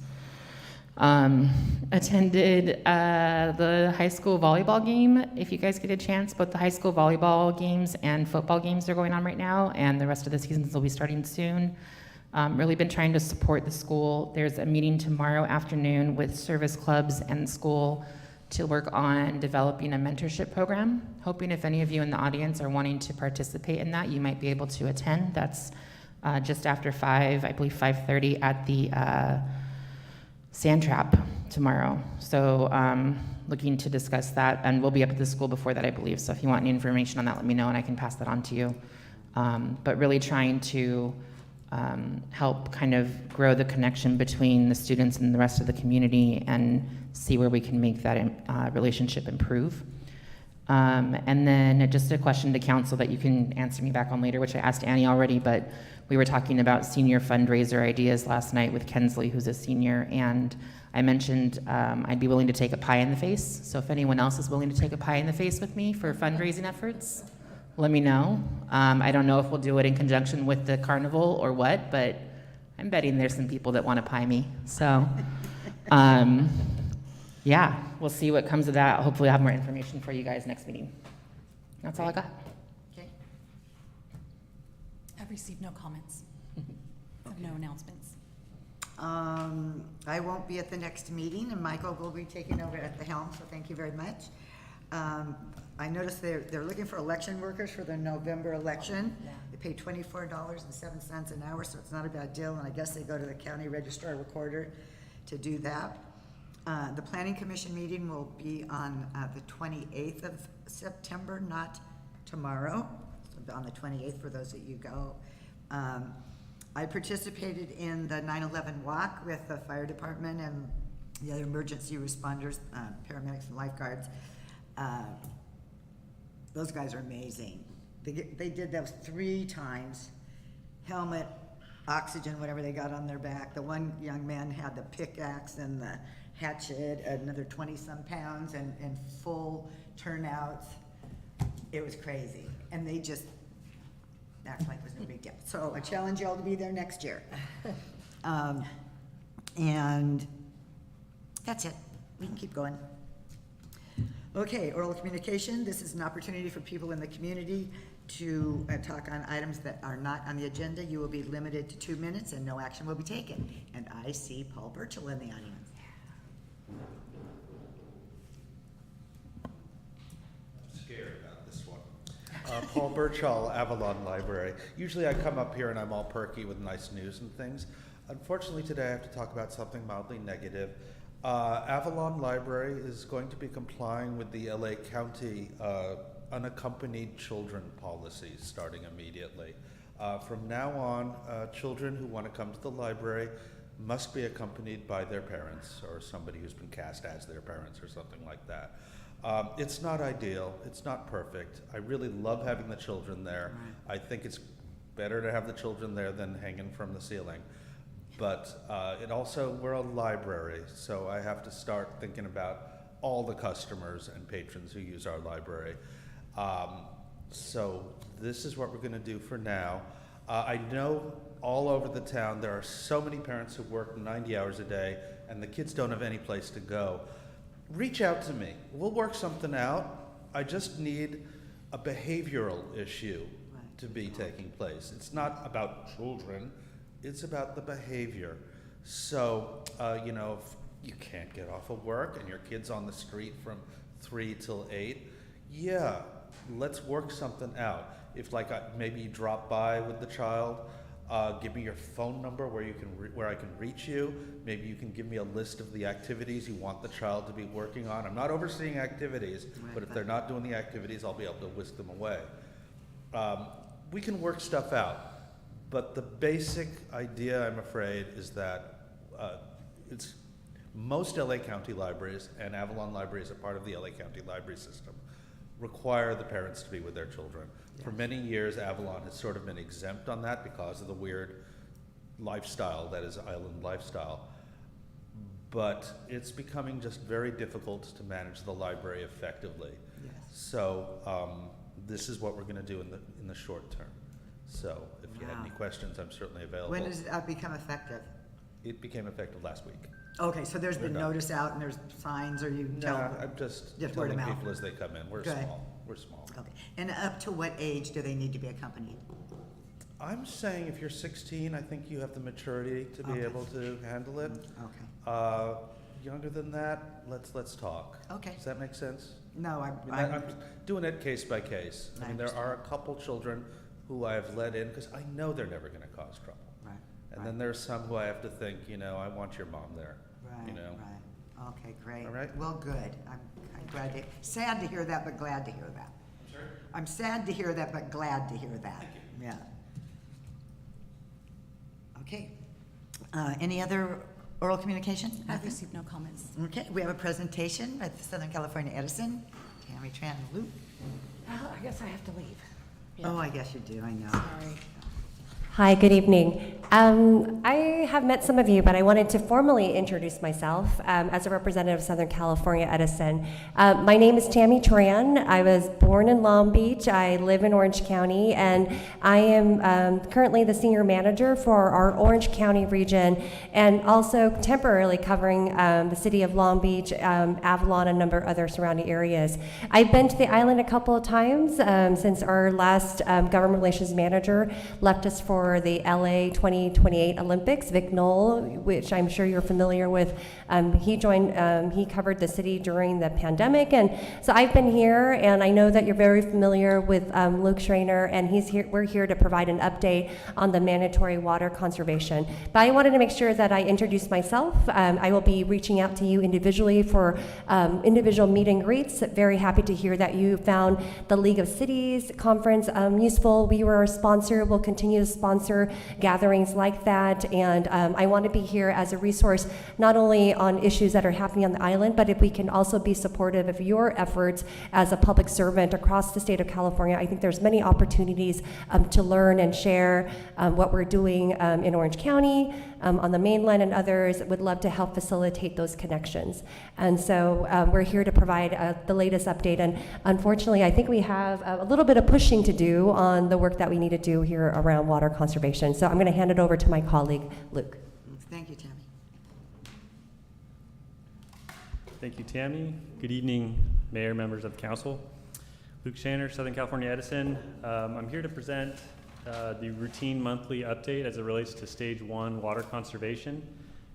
Attended the high school volleyball game. If you guys get a chance, both the high school volleyball games and football games are going on right now, and the rest of the seasons will be starting soon. Really been trying to support the school. There's a meeting tomorrow afternoon with service clubs and school to work on developing a mentorship program. Hoping if any of you in the audience are wanting to participate in that, you might be able to attend. That's just after 5, I believe 5:30 at the Sand Trap tomorrow. So looking to discuss that, and we'll be up at the school before that, I believe. So if you want any information on that, let me know and I can pass that on to you. But really trying to help kind of grow the connection between the students and the rest of the community and see where we can make that relationship improve. And then just a question to council that you can answer me back on later, which I asked Annie already, but we were talking about senior fundraiser ideas last night with Kensley, who's a senior, and I mentioned I'd be willing to take a pie in the face. So if anyone else is willing to take a pie in the face with me for fundraising efforts, let me know. I don't know if we'll do it in conjunction with the carnival or what, but I'm betting there's some people that want to pie me. So, yeah, we'll see what comes of that. Hopefully I'll have more information for you guys next meeting. That's all I got. Okay. I've received no comments. No announcements. I won't be at the next meeting, and Michael will be taking over at the helm, so thank you very much. I noticed they're looking for election workers for the November election. They pay $24.07 an hour, so it's not a bad deal, and I guess they go to the county registrar recorder to do that. The planning commission meeting will be on the 28th of September, not tomorrow, so on the 28th for those of you go. I participated in the 9/11 walk with the fire department and the other emergency responders, paramedics and lifeguards. Those guys are amazing. They did those 3 times. Helmet, oxygen, whatever they got on their back. The one young man had the pickaxe and the hatchet, another 20-some pounds, and full turnouts. It was crazy. And they just act like it was no big deal. So I challenge you all to be there next year. And that's it. We can keep going. Okay, oral communication. This is an opportunity for people in the community to talk on items that are not on the agenda. You will be limited to 2 minutes and no action will be taken. And I see Paul Burchell in the audience. I'm scared about this one. Paul Burchell, Avalon Library. Usually I come up here and I'm all perky with nice news and things. Unfortunately today I have to talk about something mildly negative. Avalon Library is going to be complying with the LA County unaccompanied children policy starting immediately. From now on, children who want to come to the library must be accompanied by their parents or somebody who's been cast as their parents or something like that. It's not ideal, it's not perfect. I really love having the children there. I think it's better to have the children there than hanging from the ceiling. But it also, we're a library, so I have to start thinking about all the customers and patrons who use our library. So this is what we're gonna do for now. I know all over the town there are so many parents who work 90 hours a day and the kids don't have any place to go. Reach out to me, we'll work something out. I just need a behavioral issue to be taking place. It's not about children, it's about the behavior. So, you know, if you can't get off of work and your kid's on the street from 3 till 8, yeah, let's work something out. If maybe you drop by with the child, give me your phone number where I can reach you. Maybe you can give me a list of the activities you want the child to be working on. I'm not overseeing activities, but if they're not doing the activities, I'll be able to whisk them away. We can work stuff out. But the basic idea, I'm afraid, is that most LA County libraries, and Avalon Library is a part of the LA County library system, require the parents to be with their children. For many years, Avalon has sort of been exempt on that because of the weird lifestyle that is island lifestyle. But it's becoming just very difficult to manage the library effectively. Yes. So this is what we're going to do in the short term. So if you have any questions, I'm certainly available. When does it become effective? It became effective last week. Okay, so there's been notice out and there's signs, or you tell them? I'm just word telling of mouth. people as they come in. We're Good. small. We're small. Okay, and up to what age do they need to be accompanied? I'm saying if you're 16, I think you have the maturity to be able to handle it. Okay. younger than that, let's talk. Okay. Does that make sense? No, I mean, I'm doing it case by case. I mean, there are a couple children who I've let in because I know they're never gonna cause trouble. Right. And then there's some who I have to think, I want your mom there, Right, right. Okay, great. All right. Well, good. I'm glad to, sad to hear that, but glad to hear that. I'm sorry? I'm sad to hear that, but glad to hear that. Yeah. Okay. Any other oral communication? I've received no comments. Okay, we have a presentation at the Southern California Edison. Tammy Tran and Luke. Well, I guess I have to leave. Oh, I guess you do, I know. Sorry. Hi, good evening. I have met some of you, but I wanted to formally introduce myself as a representative of Southern California Edison. My name is Tammy Tran. I was born in Long Beach. I live in Orange County, and I am currently the senior manager for our Orange County region, and also temporarily covering the city of Long Beach, Avalon, and a number of other surrounding areas. I've been to the island a couple of times since our last government relations manager left us for the LA 2028 Olympics, Vic Knoll, which I'm sure you're familiar with. He joined, he covered the city during the pandemic, and so I've been here, and I know that you're very familiar with Luke Schreiner, and he's here. We're here to provide an update on the mandatory water conservation. But I wanted to make sure that I introduce myself. I will be reaching out to you individually for individual meet and greets. Very happy to hear that you found the League of Cities conference useful. We were a sponsor. We'll continue to sponsor gatherings like that, and I want to be here as a resource not only on issues that are happening on the island, but if we can also be supportive of your efforts as a public servant across the state of California. I think there's many opportunities to learn and share what we're doing in Orange County, on the mainland, and others. Would love to help facilitate those connections. And so we're here to provide the latest update, and unfortunately I think we have a little bit of pushing to do on the work that we need to do here around water conservation. So I'm going to hand it over to my colleague, Luke. Thank you, Tammy. Thank you, Tammy. Good evening, Mayor, members of Council. Luke Shanner, Southern California Edison. I'm here to present the routine monthly update as it relates to Stage 1 water conservation.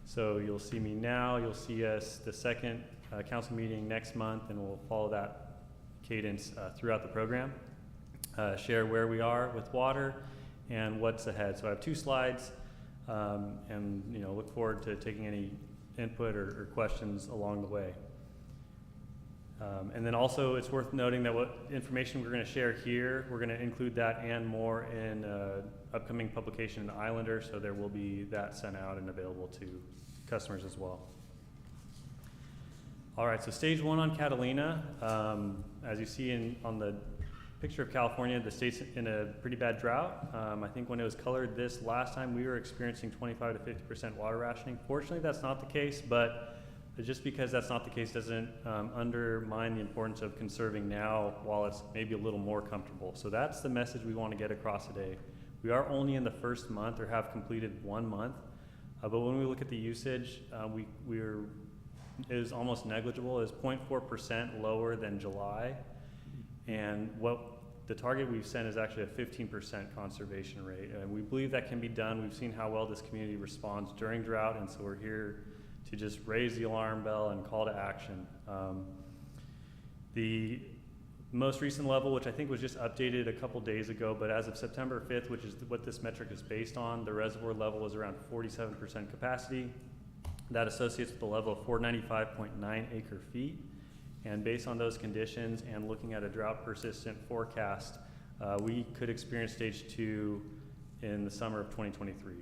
So you'll see me now, you'll see us the second council meeting next month, and we'll follow that cadence throughout the program. Share where we are with water and what's ahead. So I have 2 slides, and look forward to taking any input or questions along the way. And then also it's worth noting that what information we're going to share here, we're going to include that and more in upcoming publication in Islander, so there will be that sent out and available to customers as well. All right, so Stage 1 on Catalina. As you see on the picture of California, the state's in a pretty bad drought. I think when it was colored this last time, we were experiencing 25 to 50% water rationing. Fortunately, that's not the case, but just because that's not the case doesn't undermine the importance of conserving now while it's maybe a little more comfortable. So that's the message we want to get across today. We are only in the first month, or have completed 1 month, but when we look at the usage, it was almost negligible. It was 0.4% lower than July. And what the target we've set is actually a 15% conservation rate. And we believe that can be done. We've seen how well this community responds during drought, and so we're here to just raise the alarm bell and call to action. The most recent level, which I think was just updated a couple days ago, but as of September 5th, which is what this metric is based on, the reservoir level is around 47% capacity. That associates with the level of 495.9 acre feet. And based on those conditions and looking at a drought persistent forecast, we could experience Stage 2 in the summer of 2023.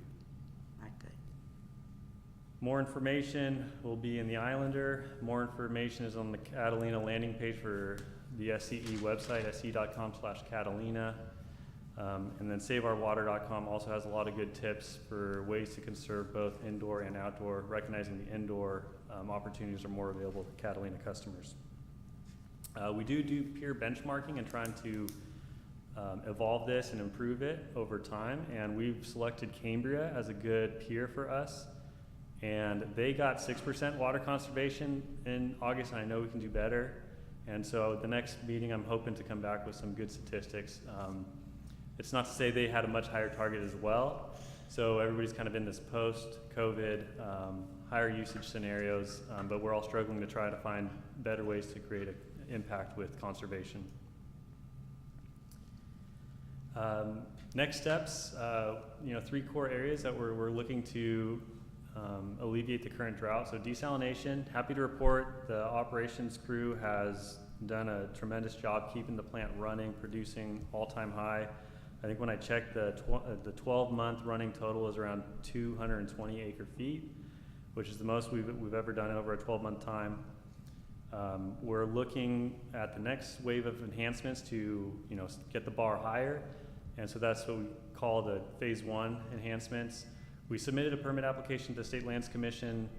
More information will be in the Islander. More information is on the Catalina landing page for the SCE website, sce.com/Catalina. And then SaveOurWater.com also has a lot of good tips for ways to conserve both indoor and outdoor, recognizing the indoor opportunities are more available to Catalina customers. We do peer benchmarking and trying to evolve this and improve it over time, and we've selected Cambria as a good peer for us. And they got 6% water conservation in August, and I know we can do better. And so the next meeting, I'm hoping to come back with some good statistics. It's not to say they had a much higher target as well, So everybody's kind of in this post-COVID, higher usage scenarios, but we're all struggling to try to find better ways to create an impact with conservation. Next steps, 3 core areas that we're looking to alleviate the current drought. So desalination, happy to report the operations crew has done a tremendous job keeping the plant running, producing all-time high. I think when I checked, the 12-month running total is around 220 acre-feet, which is the most we've ever done over a 12-month time. We're looking at the next wave of enhancements to get the bar higher, and so that's what we call the phase 1 enhancements. We submitted a permit application to the State Lands Commission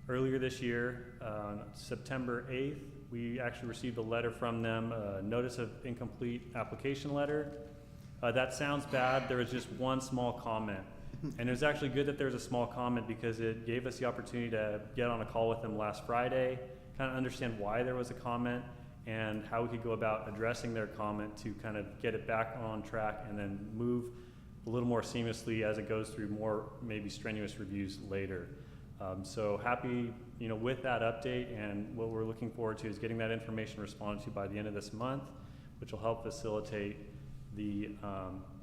earlier this year. On September 8th, we actually received a letter from them, a notice of incomplete application letter. That sounds bad. There was just one small comment. And it was actually good that there was a small comment because it gave us the opportunity to get on a call with them last Friday, kind of understand why there was a comment and how we could go about addressing their comment to kind of get it back on track and then move a little more seamlessly as it goes through more maybe strenuous reviews later. So happy with that update, and what we're looking forward to is getting that information responded to by the end of this month, which will help facilitate the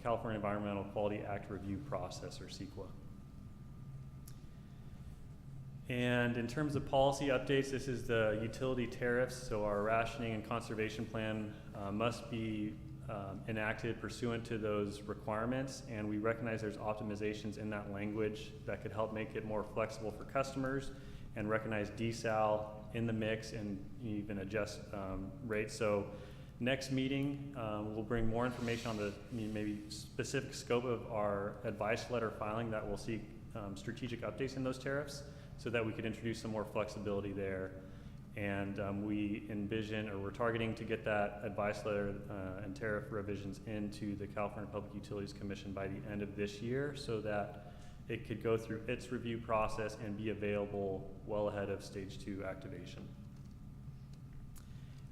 California Environmental Quality Act review process, or CEQA. And in terms of policy updates, this is the utility tariffs. So our rationing and conservation plan must be enacted pursuant to those requirements, and we recognize there's optimizations in that language that could help make it more flexible for customers and recognize desal in the mix and even adjust rates. So next meeting, we'll bring more information on the maybe specific scope of our advice letter filing that will seek strategic updates in those tariffs so that we could introduce some more flexibility there. And we envision, or we're targeting to get that advice letter and tariff revisions into the California Public Utilities Commission by the end of this year so that it could go through its review process and be available well ahead of stage 2 activation.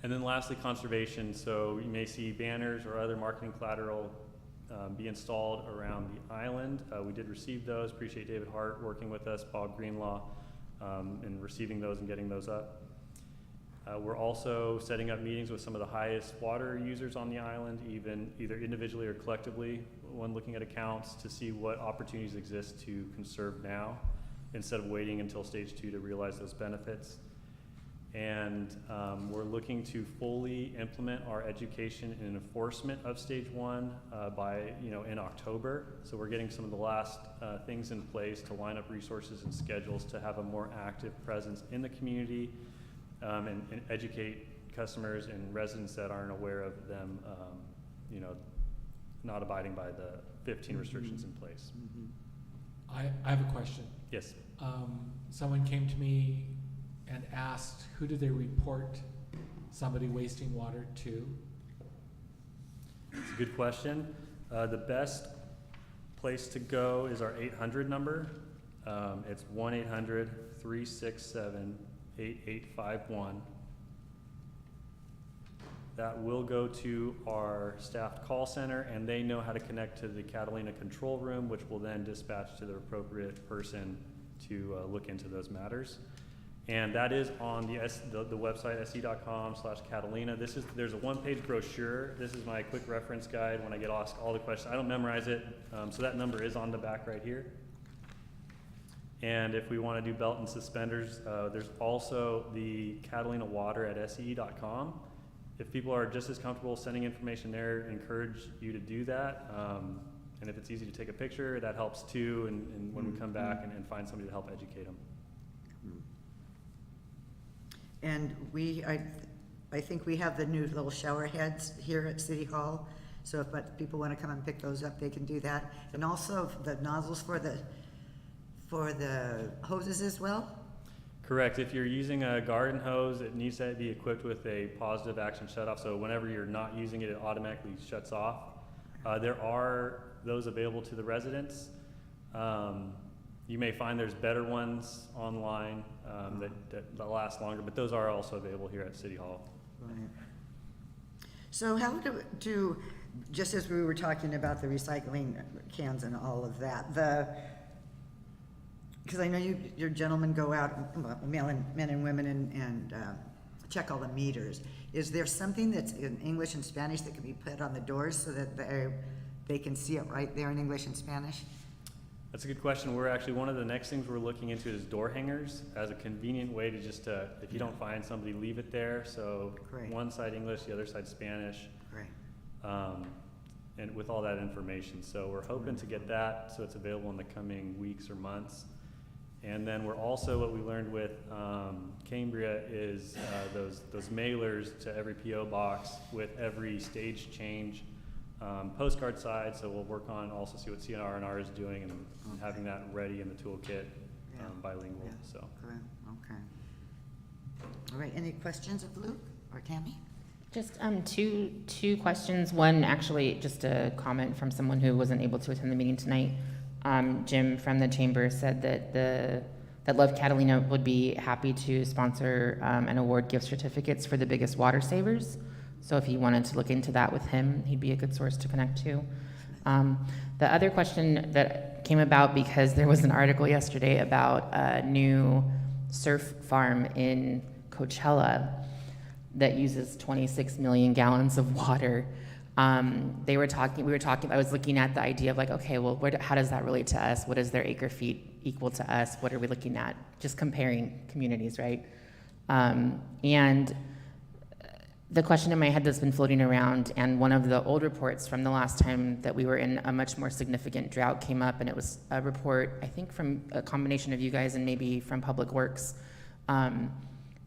And then lastly, conservation. So you may see banners or other marketing collateral be installed around the island. We did receive those. Appreciate David Hart working with us, Bob Greenlaw, in receiving those and getting those up. We're also setting up meetings with some of the highest water users on the island, either individually or collectively, when looking at accounts to see what opportunities exist to conserve now instead of waiting until stage 2 to realize those benefits. And we're looking to fully implement our education and enforcement of stage 1 by in October. So we're getting some of the last things in place to line up resources and schedules to have a more active presence in the community and educate customers and residents that aren't aware of them, not abiding by the 15 restrictions in place. I have a question. Yes. Someone came to me and asked, who do they report somebody wasting water to? It's a good question. The best place to go is our 800 number. It's 1-800-367-8851. That will go to our staffed call center, and they know how to connect to the Catalina control room, which will then dispatch to the appropriate person to look into those matters. And that is on the website, se.com/Catalina. There's a one-page brochure. This is my quick reference guide when I get asked all the questions. I don't memorize it, so that number is on the back right here. And if we want to do belt and suspenders, there's also the Catalina Water at se.com. If people are just as comfortable sending information there, encourage you to do that. And if it's easy to take a picture, that helps too. And when we come back and find somebody to help educate them. And I think we have the new little shower heads here at City Hall. So if people want to come and pick those up, they can do that. And also the nozzles for the hoses as well? Correct. If you're using a garden hose, it needs to be equipped with a positive action shutoff. So whenever you're not using it, it automatically shuts off. There are those available to the residents. You may find there's better ones online that last longer, but those are also available here at City Hall. Right. So how do just as we were talking about the recycling cans and all of that, because I know your gentlemen go out, well, men and women, and check all the meters. Is there something that's in English and Spanish that can be put on the doors so that they can see it right there in English and Spanish? That's a good question. We're actually, one of the next things we're looking into is door hangers as a convenient way to just, if you don't find somebody, leave it there. So Great. one side English, the other side Spanish. Great. And with all that information. So we're hoping to get that so it's available in the coming weeks or months. And then we're also, what we learned with Cambria is those mailers to every PO box with every stage change postcard side. So we'll work on also see what CNR&R is doing and having that ready in the toolkit, bilingual. Yeah. So. Correct. Okay. All right. Any questions of Luke or Tammy? Just two questions. One, actually, just a comment from someone who wasn't able to attend the meeting tonight. Jim from the chamber said that Love Catalina would be happy to sponsor and award gift certificates for the biggest water savers. So if you wanted to look into that with him, he'd be a good source to connect to. The other question that came about because there was an article yesterday about a new surf farm in Coachella that uses 26 million gallons of water. We were talking, I was looking at the idea of like, okay, well, how does that relate to us? What is their acre feet equal to us? What are we looking at? Just comparing communities, right? And the question in my head that's been floating around, and one of the old reports from the last time that we were in a much more significant drought came up, and it was a report, I think from a combination of you guys and maybe from Public Works.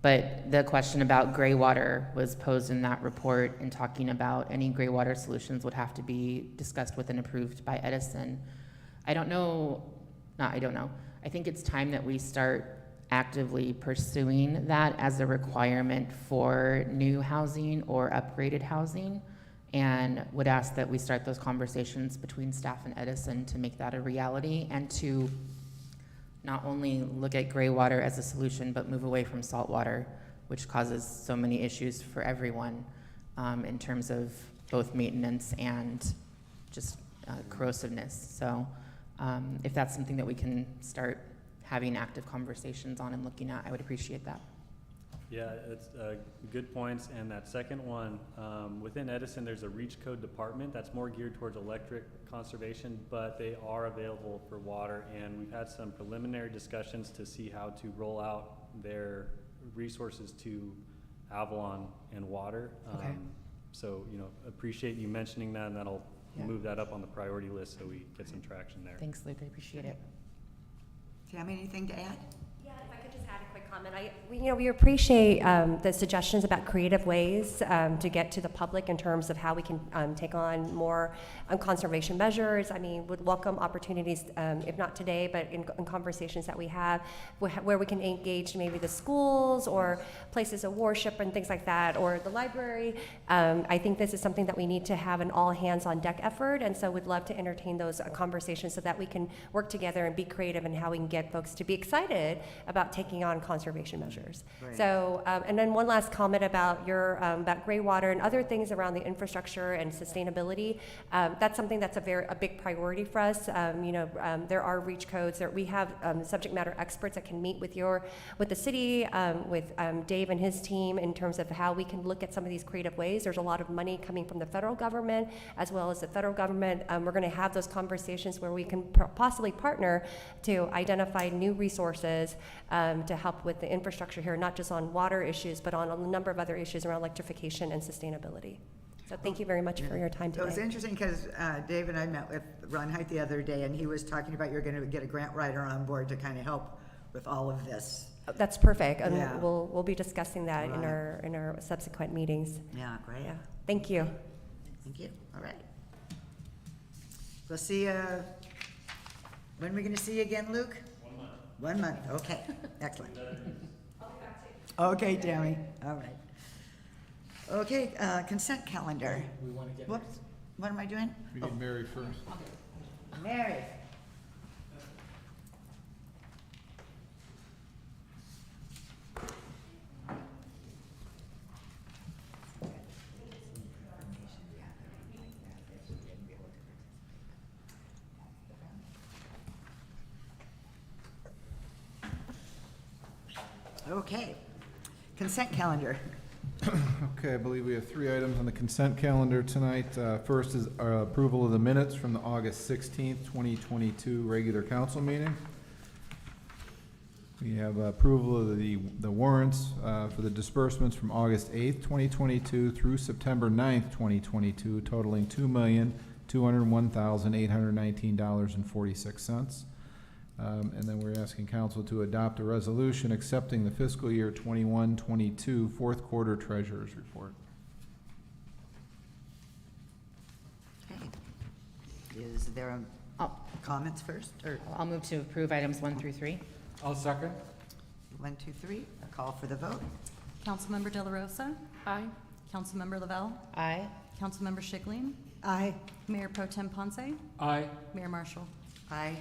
But the question about gray water was posed in that report, and talking about any gray water solutions would have to be discussed with and approved by Edison. I think it's time that we start actively pursuing that as a requirement for new housing or upgraded housing, and would ask that we start those conversations between staff and Edison to make that a reality, and to not only look at gray water as a solution, but move away from salt water, which causes so many issues for everyone in terms of both maintenance and just corrosiveness. So if that's something that we can start having active conversations on and looking at, I would appreciate that. Yeah, it's good points. And that second one, within Edison, there's a REACH code department that's more geared towards electric conservation, but they are available for water. And we've had some preliminary discussions to see how to roll out their resources to Avalon and water. Okay. So, appreciate you mentioning that, and that'll move that up on the priority list so we get some traction there. Thanks, Luke, I appreciate it. Tammy, anything to add? Yeah, if I could just add a quick comment. We appreciate the suggestions about creative ways to get to the public in terms of how we can take on more conservation measures. I mean, would welcome opportunities, if not today, but in conversations that we have, where we can engage maybe the schools or places of worship and things like that, or the library. I think this is something that we need to have an all hands on deck effort, and so we'd love to entertain those conversations so that we can work together and be creative in how we can get folks to be excited about taking on conservation measures. Right. So, and then one last comment about about gray water and other things around the infrastructure and sustainability. That's something that's a big priority for us. There are REACH codes. We have subject matter experts that can meet with the city, with Dave and his team in terms of how we can look at some of these creative ways. There's a lot of money coming from the federal government as well as the federal government. We're going to have those conversations where we can possibly partner to identify new resources to help with the infrastructure here, not just on water issues, but on a number of other issues around electrification and sustainability. So thank you very much for your time So today. it's interesting because Dave and I met with Ron Height the other day, and he was talking about you're going to get a grant writer on board to kind of help with all of this. That's perfect, and Yeah. we'll be discussing that in Right. our subsequent meetings. Yeah, great. Yeah, thank you. Thank you. All right. We'll see when are we going to see you again, Luke? 1 month. 1 month. Okay. Excellent. Okay, Tammy. All right. Okay, consent calendar. We want to get. Whoops. What am I doing? We need Mary first. Mary. Okay. Consent calendar. Okay, I believe we have 3 items on the consent calendar tonight. First is our approval of the minutes from the August 16th, 2022 regular council meeting. We have approval of the warrants for the disbursements from August 8th, 2022 through September 9th, 2022, totaling $2,201,819.46. And then we're asking council to adopt a resolution accepting the fiscal year 21-22 fourth quarter treasurer's report. Okay. Is there comments first, or I'll move to approve items 1 through 3. I'll second. 1, 2, 3? A call for the vote. Councilmember De La Rosa? Aye. Councilmember Lavelle? Aye. Councilmember Schickling? Aye. Mayor Pro Tem Ponce? Aye. Mayor Marshall? Aye.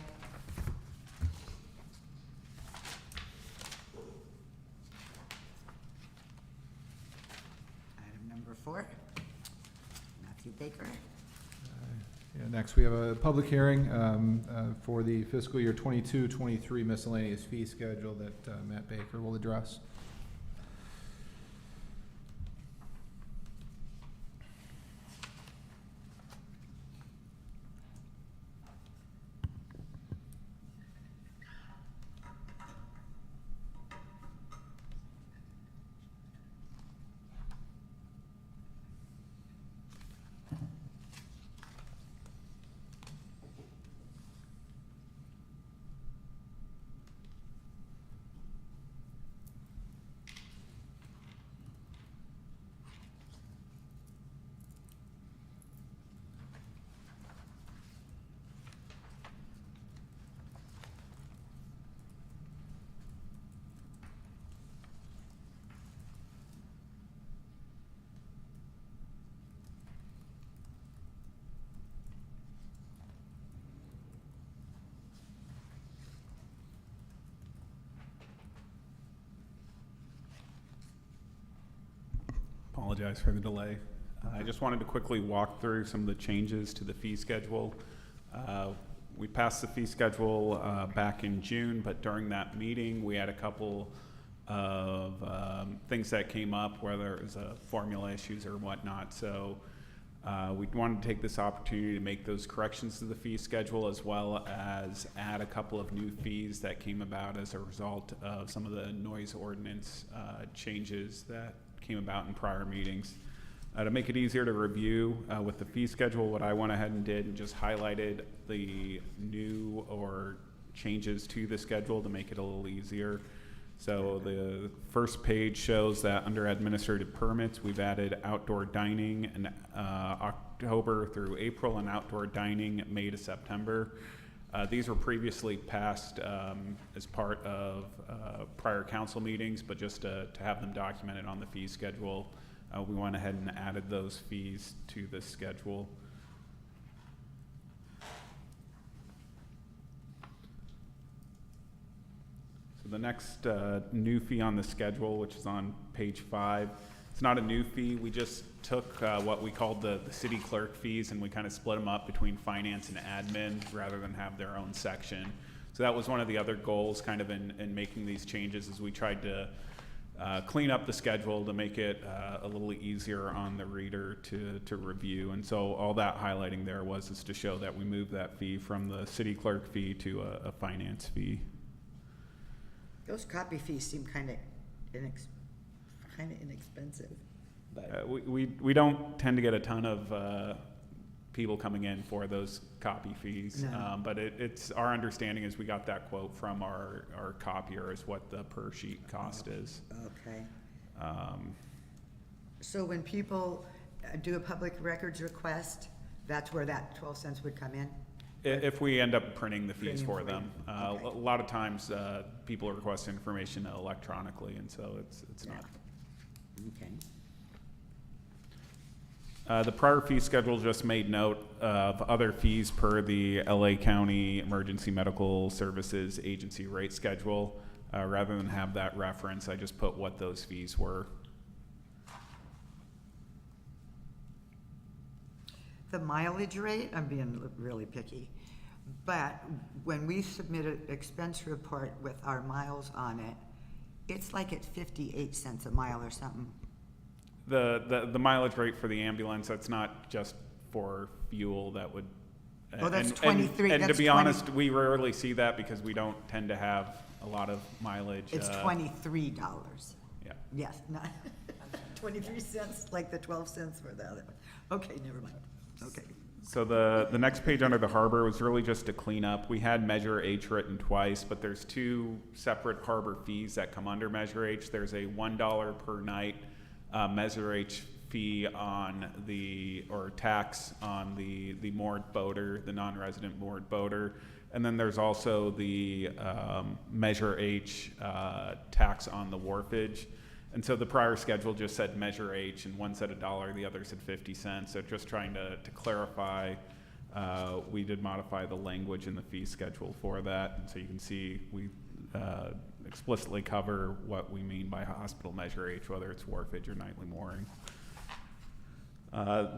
Item number 4. Matthew Baker. Yeah, next, we have a public hearing for the fiscal year 22-23 miscellaneous fee schedule that Matt Baker will address. Apologize for the delay. I just wanted to quickly walk through some of the changes to the fee schedule. We passed the fee schedule back in June, but during that meeting, we had a couple of things that came up, whether it was formula issues or whatnot. So we wanted to take this opportunity to make those corrections to the fee schedule, as well as add a couple of new fees that came about as a result of some of the noise ordinance changes that came about in prior meetings. To make it easier to review with the fee schedule, what I went ahead and did and just highlighted the new or changes to the schedule to make it a little easier. So the first page shows that under administrative permits, we've added outdoor dining in October through April and outdoor dining May to September. These were previously passed as part of prior council meetings, but just to have them documented on the fee schedule, we went ahead and added those fees to the schedule. So the next new fee on the schedule, which is on page 5, it's not a new fee. We just took what we called the city clerk fees, and we kind of split them up between finance and admin rather than have their own section. So that was one of the other goals kind of in making these changes, is we tried to clean up the schedule to make it a little easier on the reader to review. And so all that highlighting there was to show that we moved that fee from the city clerk fee to a finance fee. Those copy fees seem kind of inexpensive. But We don't tend to get a ton of people coming in for those copy fees, No. but it's our understanding is we got that quote from our copier is what the per sheet cost is. Okay. So when people do a public records request, that's where that 12 cents would come in? If we end up printing the fees Printing for for them. them. Okay. A lot of times people request information electronically, and so it's Yeah. not. Okay. The prior fee schedule just made note of other fees per the LA County Emergency Medical Services Agency rate schedule. Rather than have that reference, I just put what those fees were. The mileage rate, I'm being really picky, but when we submit an expense report with our miles on it, It's like at 58 cents a mile or something. The mileage rate for the ambulance, that's not just for fuel, that would. Oh, that's and- 23, And to that's be 20 honest, we rarely see that because we don't tend to have a lot of mileage. It's $23. Yeah. Yes, not 23 cents, like the 12 cents for the other one. Okay, never mind. Okay. So the next page under the harbor was really just to clean up. We had Measure H written twice, but there's two separate harbor fees that come under Measure H. There's a $1 per night Measure H fee on or tax on the moored boater, the non-resident moored boater. And then there's also the Measure H tax on the wharfage. And so the prior schedule just said Measure H, and one said $1, the other said 50 cents. So just trying to clarify, we did modify the language in the fee schedule for that. And so you can see we explicitly cover what we mean by hospital Measure H, whether it's wharfage or nightly mooring.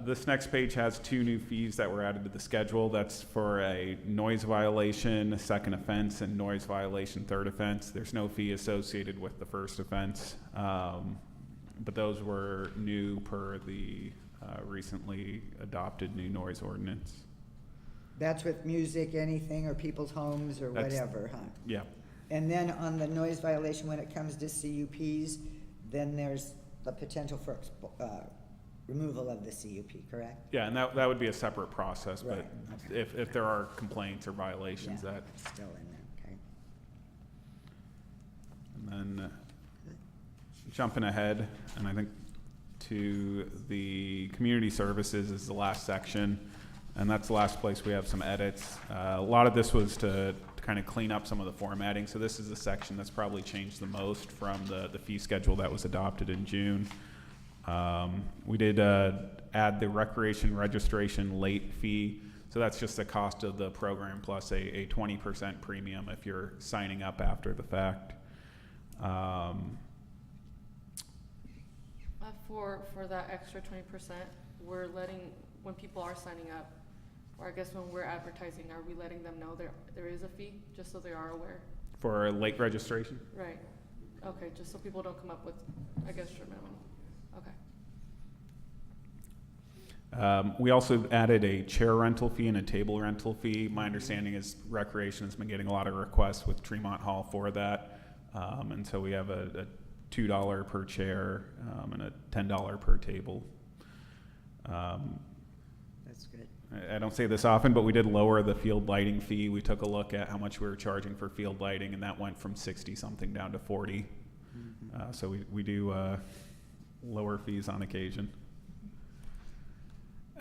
This next page has two new fees that were added to the schedule. That's for a noise violation, second offense, and noise violation, third offense. There's no fee associated with the first offense, but those were new per the recently adopted new noise ordinance. That's with music, anything, or people's homes, or That's- whatever, huh? Yeah. And then on the noise violation, when it comes to CUPs, then there's the potential for removal of the CUP, correct? Yeah, and that would be a separate process, but Right, okay. if there are complaints or violations, Yeah, that. still in there, okay. And then jumping ahead, and I think to the community services is the last section, and that's the last place we have some edits. A lot of this was to kind of clean up some of the formatting, so this is the section that's probably changed the most from the fee schedule that was adopted in June. We did add the recreation registration late fee. So that's just the cost of the program plus a 20% premium if you're signing up after the fact. For that extra 20%, we're letting, when people are signing up, or I guess when we're advertising, are we letting them know there is a fee, just so they are aware? For late registration? Right. Okay, just so people don't come up with, I guess, your minimum. Okay. We also added a chair rental fee and a table rental fee. My understanding is Recreation has been getting a lot of requests with Tremont Hall for that. And so we have a $2 per chair and a $10 per table. That's good. I don't say this often, but we did lower the field lighting fee. We took a look at how much we were charging for field lighting, and that went from 60 something down to 40. So we do lower fees on occasion.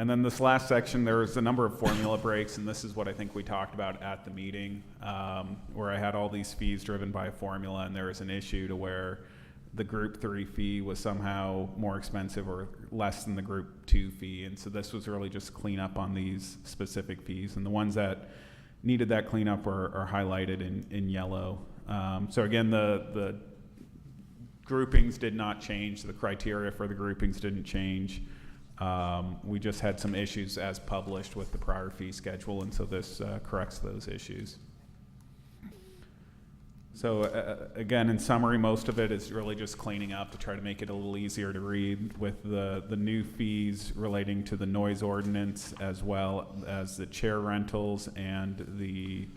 And then this last section, there was a number of formula breaks, and this is what I think we talked about at the meeting, where I had all these fees driven by a formula, and there was an issue to where the Group 3 fee was somehow more expensive or less than the Group 2 fee. And so this was really just clean up on these specific fees. And the ones that needed that cleanup are highlighted in yellow. So again, the groupings did not change. The criteria for the groupings didn't change. We just had some issues as published with the prior fee schedule, and so this corrects those issues. So again, in summary, most of it is really just cleaning up to try to make it a little easier to read, with the new fees relating to the noise ordinance, as well as the chair rentals and the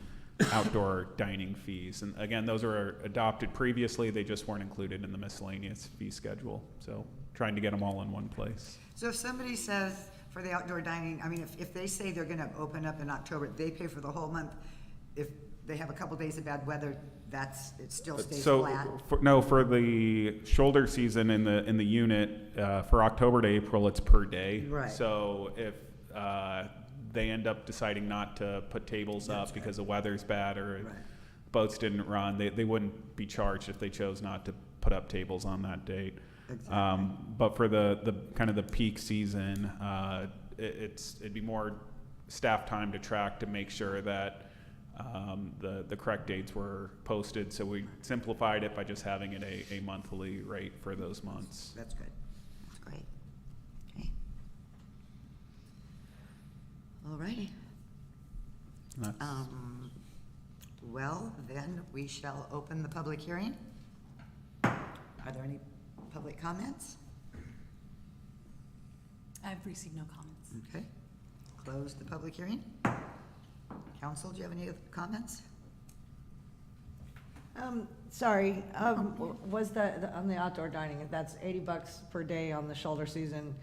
outdoor dining fees. And again, those are adopted previously, they just weren't included in the miscellaneous fee schedule. So trying to get them all in one place. So if somebody says for the outdoor dining, I mean, if they say they're gonna open up in October, they pay for the whole month. If they have a couple days of bad weather, it still stays flat? For the shoulder season in the unit, for October to April, it's per day. Right. So if they end up deciding not to put tables up because the weather's bad or boats didn't run, they wouldn't be charged if they chose not to put up tables on that date. Exactly. But for the kind of the peak season, it'd be more staff time to track to make sure that the correct dates were posted. So we simplified it by just having it a monthly rate for those months. That's good. That's great. Okay. All righty. Well, then we shall open the public hearing. Are there any public comments? I've received no comments. Okay. Close the public hearing. Council, do you have any other comments? Sorry, was on the outdoor dining, that's $80 per day on the shoulder season.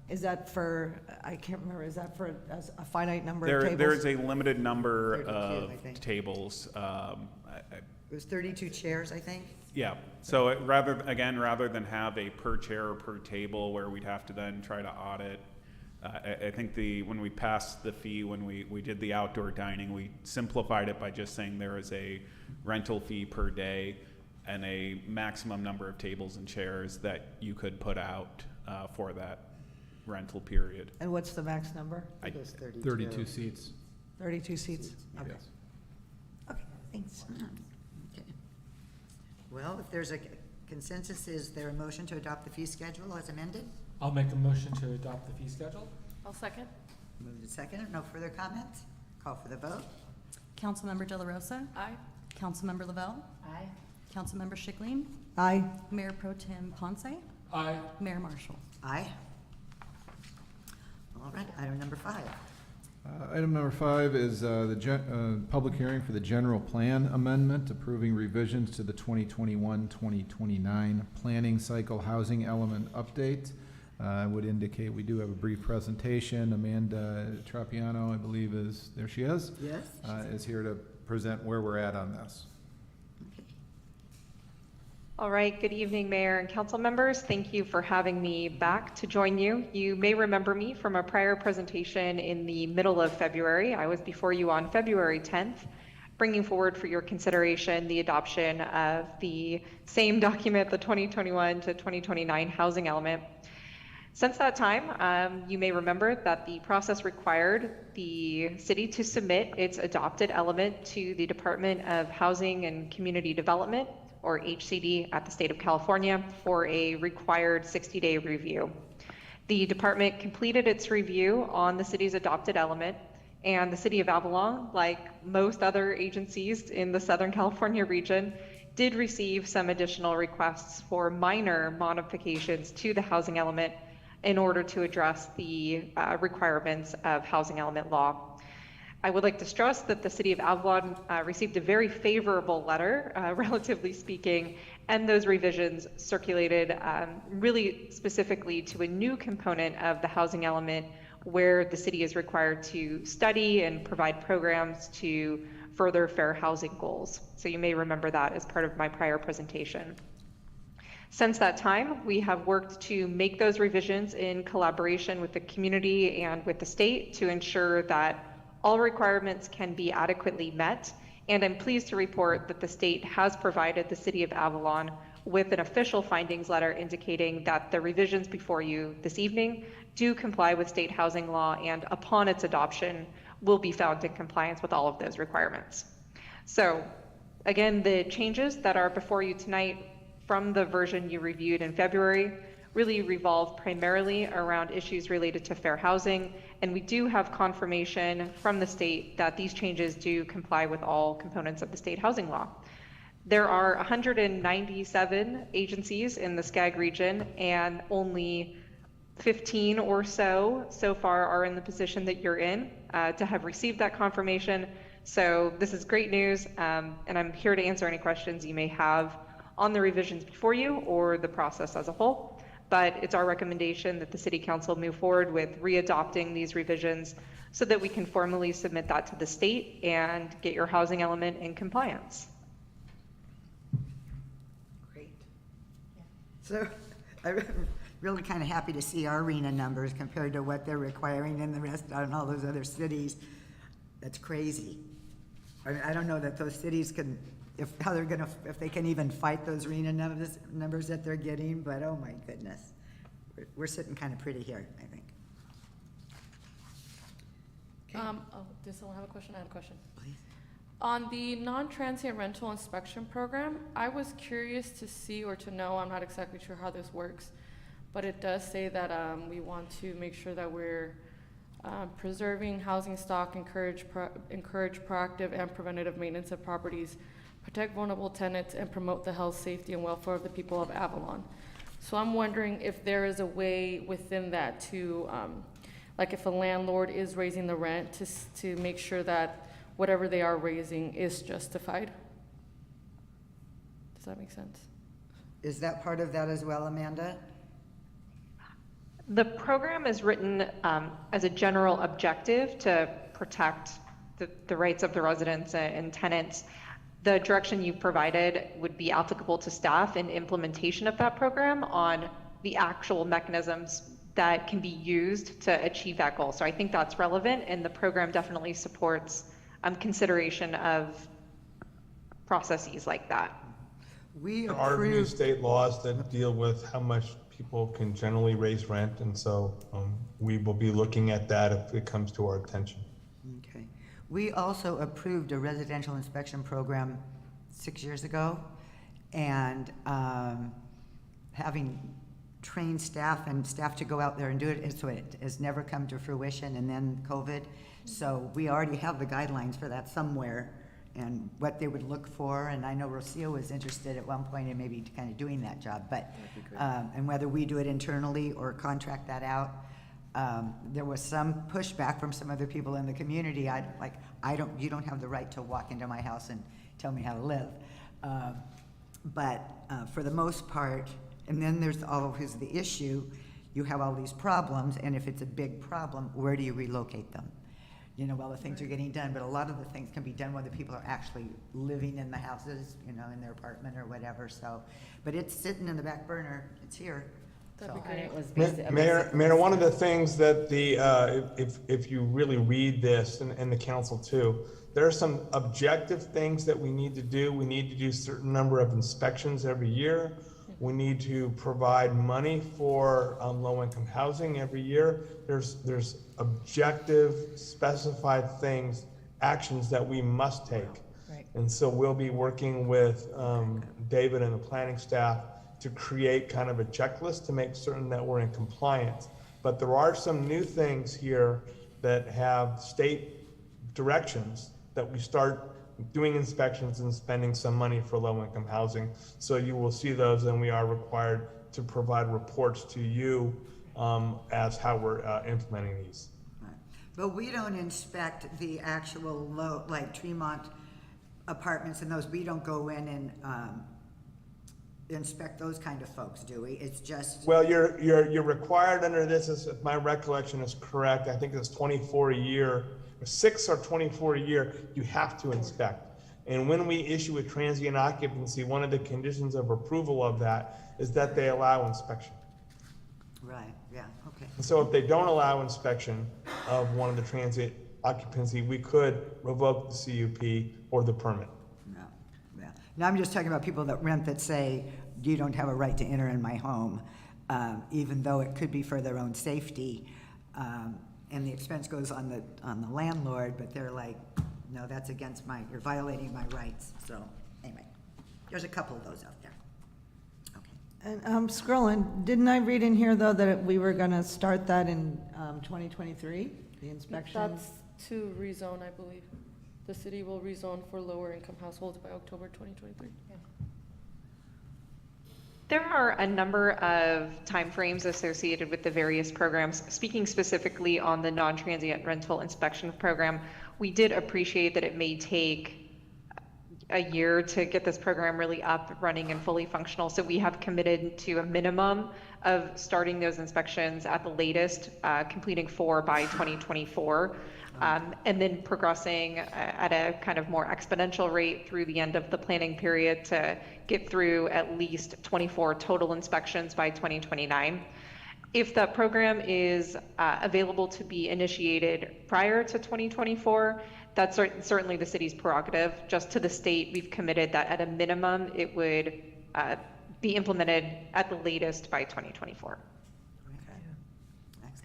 Is that for, I can't remember, is that for a finite number of tables? There is a limited number 32, of I think. tables. It was 32 chairs, I think. Yeah, so rather than have a per chair or per table where we'd have to then try to audit, I think when we passed the fee, when we did the outdoor dining, we simplified it by just saying there is a rental fee per day and a maximum number of tables and chairs that you could put out for that rental period. And what's the max number? It was 32. 32 seats. 32 seats? Okay. Yes. Okay, thanks. Okay. Well, if there's a consensus, is there a motion to adopt the fee schedule as amended? I'll make a motion to adopt the fee schedule. I'll second. Moved and seconded. No further comments? Call for the vote. Councilmember De La Rosa? Aye. Councilmember Lavelle? Aye. Councilmember Schickling? Aye. Mayor Pro Tem Ponce? Aye. Mayor Marshall? Aye. All right, item number 5. Item number 5 is the public hearing for the general plan amendment approving revisions to the 2021-2029 planning cycle housing element update. I would indicate we do have a brief presentation. Amanda Trapiano, I believe, there she is. Yes. Is here to present where we're at on this. All right, good evening, Mayor and Council members. Thank you for having me back to join you. You may remember me from a prior presentation in the middle of February. I was before you on February 10th, bringing forward for your consideration the adoption of the same document, the 2021 to 2029 housing element. Since that time, you may remember that the process required the city to submit its adopted element to the Department of Housing and Community Development, or HCD, at the state of California for a required 60-day review. The department completed its review on the city's adopted element, and the city of Avalon, like most other agencies in the Southern California region, did receive some additional requests for minor modifications to the housing element in order to address the requirements of housing element law. I would like to stress that the city of Avalon received a very favorable letter, relatively speaking, and those revisions circulated really specifically to a new component of the housing element where the city is required to study and provide programs to further fair housing goals. So you may remember that as part of my prior presentation. Since that time, we have worked to make those revisions in collaboration with the community and with the state to ensure that all requirements can be adequately met, and I'm pleased to report that the state has provided the city of Avalon with an official findings letter indicating that the revisions before you this evening do comply with state housing law, and upon its adoption will be found in compliance with all of those requirements. So again, the changes that are before you tonight from the version you reviewed in February really revolve primarily around issues related to fair housing, and we do have confirmation from the state that these changes do comply with all components of the state housing law. There are 197 agencies in the SCAG region, and only 15 or so far are in the position that you're in to have received that confirmation. So this is great news, and I'm here to answer any questions you may have on the revisions before you or the process as a whole. But it's our recommendation that the City Council move forward with readopting these revisions so that we can formally submit that to the state and get your housing element in compliance. Great. So I'm really kind of happy to see our RENA numbers compared to what they're requiring in the rest on all those other cities. That's crazy. I don't know that those cities can, if they can even fight those RENA numbers that they're getting, but oh my goodness. We're sitting kind of pretty here, I think. Okay. Does someone have a question? I have a question. Please. On the non-transient rental inspection program, I was curious to see or to know, I'm not exactly sure how this works, but it does say that we want to make sure that we're preserving housing stock, encourage proactive and preventative maintenance of properties, protect vulnerable tenants, and promote the health, safety, and welfare of the people of Avalon. So I'm wondering if there is a way within that to, like if a landlord is raising the rent, to make sure that whatever they are raising is justified. Does that make sense? Is that part of that as well, Amanda? The program is written as a general objective to protect the rights of the residents and tenants. The direction you provided would be applicable to staff in implementation of that program on the actual mechanisms that can be used to achieve that goal. So I think that's relevant, and the program definitely supports consideration of processes like that. There are new state laws that deal with how much people can generally raise rent, and so we will be looking at that if it comes to our attention. Okay. We also approved a residential inspection program 6 years ago, and having trained staff and staff to go out there and do it, so it has never come to fruition, and then COVID. So we already have the guidelines for that somewhere and what they would look for, and I know Rocio was interested at one point in maybe kind of doing that job, but and whether we do it internally or contract that out. There was some pushback from some other people in the community. You don't have the right to walk into my house and tell me how to live. But for the most part, and then there's always the issue, you have all these problems, and if it's a big problem, where do you relocate them? You know, well, the things are getting done, but a lot of the things can be done whether people are actually living in the houses, you know, in their apartment or whatever, so. But it's sitting in the back burner, it's here. That'd So. be great. And it was Mayor, one of the things that if you really read this, and the council too, there are some objective things that we need to do. We need to do a certain number of inspections every year. We need to provide money for low-income housing every year. There's objective, specified things, actions that we must take. Right. And so we'll be working with David and the planning staff to create kind of a checklist to make certain that we're in compliance. But there are some new things here that have state directions that we start doing inspections and spending some money for low-income housing. So you will see those, and we are required to provide reports to you as how we're implementing these. Right. But we don't inspect the actual like Tremont apartments and those. We don't go in and inspect those kind of folks, do we? It's just. Well, you're required under this, if my recollection is correct, I think it's 24 a year, 6 or 24 a year, you have to inspect. And when we issue a transient occupancy, one of the conditions of approval of that is that they allow inspection. Right, yeah, okay. And so if they don't allow inspection of one of the transient occupancy, we could revoke the CUP or the permit. No, yeah. Now I'm just talking about people that rent that say, you don't have a right to enter in my home, even though it could be for their own safety. And the expense goes on the landlord, but they're like, no, that's against you're violating my rights. So anyway, there's a couple of those out there. Okay. And scrolling, didn't I read in here though that we were gonna start that in 2023, the inspection? That's to rezone, I believe. The city will rezone for lower income households by October 2023. Yeah. There are a number of timeframes associated with the various programs. Speaking specifically on the non-transient rental inspection program, we did appreciate that it may take a year to get this program really up, running, and fully functional. So we have committed to a minimum of starting those inspections at the latest, completing 4 by 2024. And then progressing at a kind of more exponential rate through the end of the planning period to get through at least 24 total inspections by 2029. If that program is available to be initiated prior to 2024, that's certainly the city's prerogative. Just to the state, we've committed that at a minimum, it would be implemented at the latest by 2024.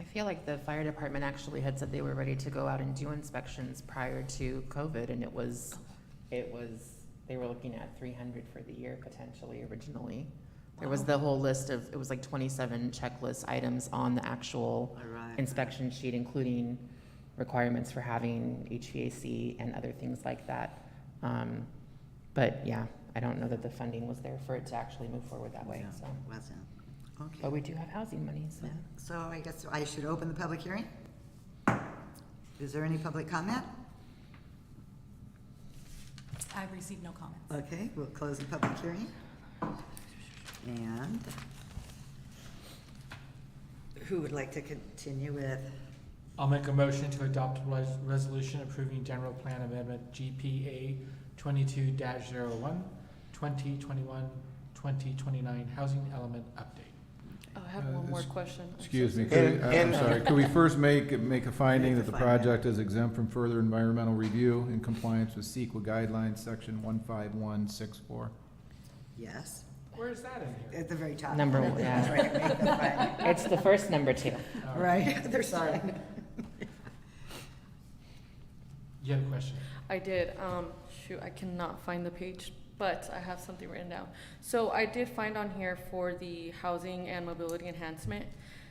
I feel like the fire department actually had said they were ready to go out and do inspections prior to COVID, and they were looking at 300 for the year potentially originally. There was the whole list of, it was like 27 checklist items on the actual inspection sheet, including requirements for having HVAC and other things like that. But yeah, I don't know that the funding was there for it to actually move forward that way, so. Wasn't. Okay. But we do have housing money, so. So I guess I should open the public hearing? Is there any public comment? I've received no comments. Okay, we'll close the public hearing. And who would like to continue with? I'll make a motion to adopt a resolution approving general plan amendment GPA 22-01, 2021-2029 housing element update. I have one more question. I'm Excuse so me, sorry. I'm sorry, could we first make a finding that the Make the project is exempt from further environmental review in compliance with CEQA guidelines, section 15164? Yes, Where is that in here? at the very top. Number one, That's yeah. right, make the finding. It's the first number 2. Right, they're Sorry. You had a question? I did. Shoot, I cannot find the page, but I have something written down. So I did find on here for the housing and mobility enhancement,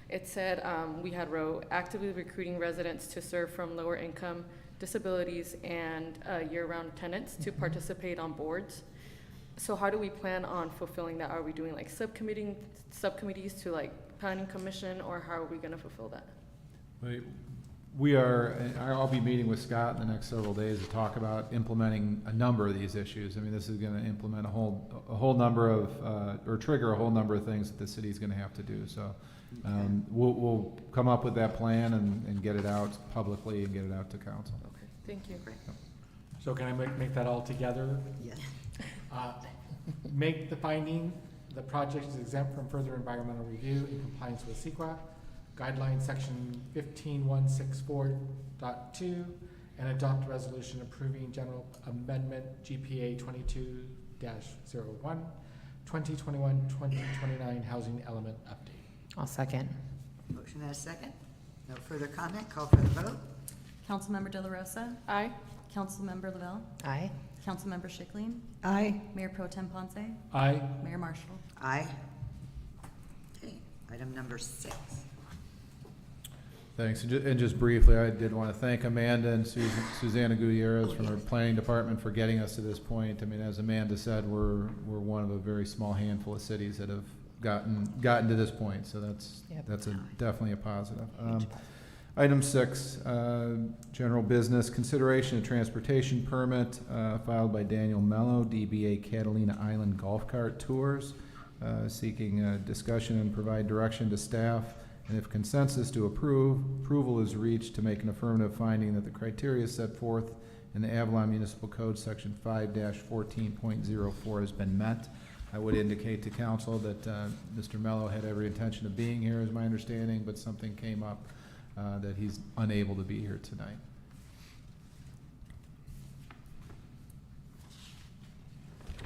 it said we had wrote actively recruiting residents to serve from lower income, disabilities, and year-round tenants to participate on boards. So how do we plan on fulfilling that? Are we doing like subcommittees to like planning commission, or how are we going to fulfill that? We are, I'll be meeting with Scott in the next several days to talk about implementing a number of these issues. I mean, this is gonna implement a whole number of, or trigger a whole number of things that the city's gonna have to do, so. We'll come up with that plan and get it out publicly and get it out to council. Okay, thank you. So can I make that all together? Yes. Make the finding, the project is exempt from further environmental review in compliance with CEQA guideline section 15164.2, and adopt a resolution approving general amendment GPA 22-01, 2021-2029 housing element update. I'll second. Motion and a second. No further comment. Call for the vote. Councilmember De La Rosa? Aye. Councilmember Lavelle? Aye. Councilmember Schickling? Aye. Mayor Pro Tem Ponce? Aye. Mayor Marshall? Aye. Okay, item number 6. Thanks, and just briefly, I did want to thank Amanda and Susanna Gutierrez from our planning department for getting us to this point. I mean, as Amanda said, we're one of a very small handful of cities that have gotten to this point, so that's definitely a positive. Item 6, general business, consideration of transportation permit filed by Daniel Mello, DBA Catalina Island Golf Cart Tours, seeking discussion and provide direction to staff. And if consensus to approval is reached, to make an affirmative finding that the criteria set forth in the Avalon Municipal Code, section 5-14.04 has been met. I would indicate to council that Mr. Mello had every intention of being here, is my understanding, but something came up that he's unable to be here tonight.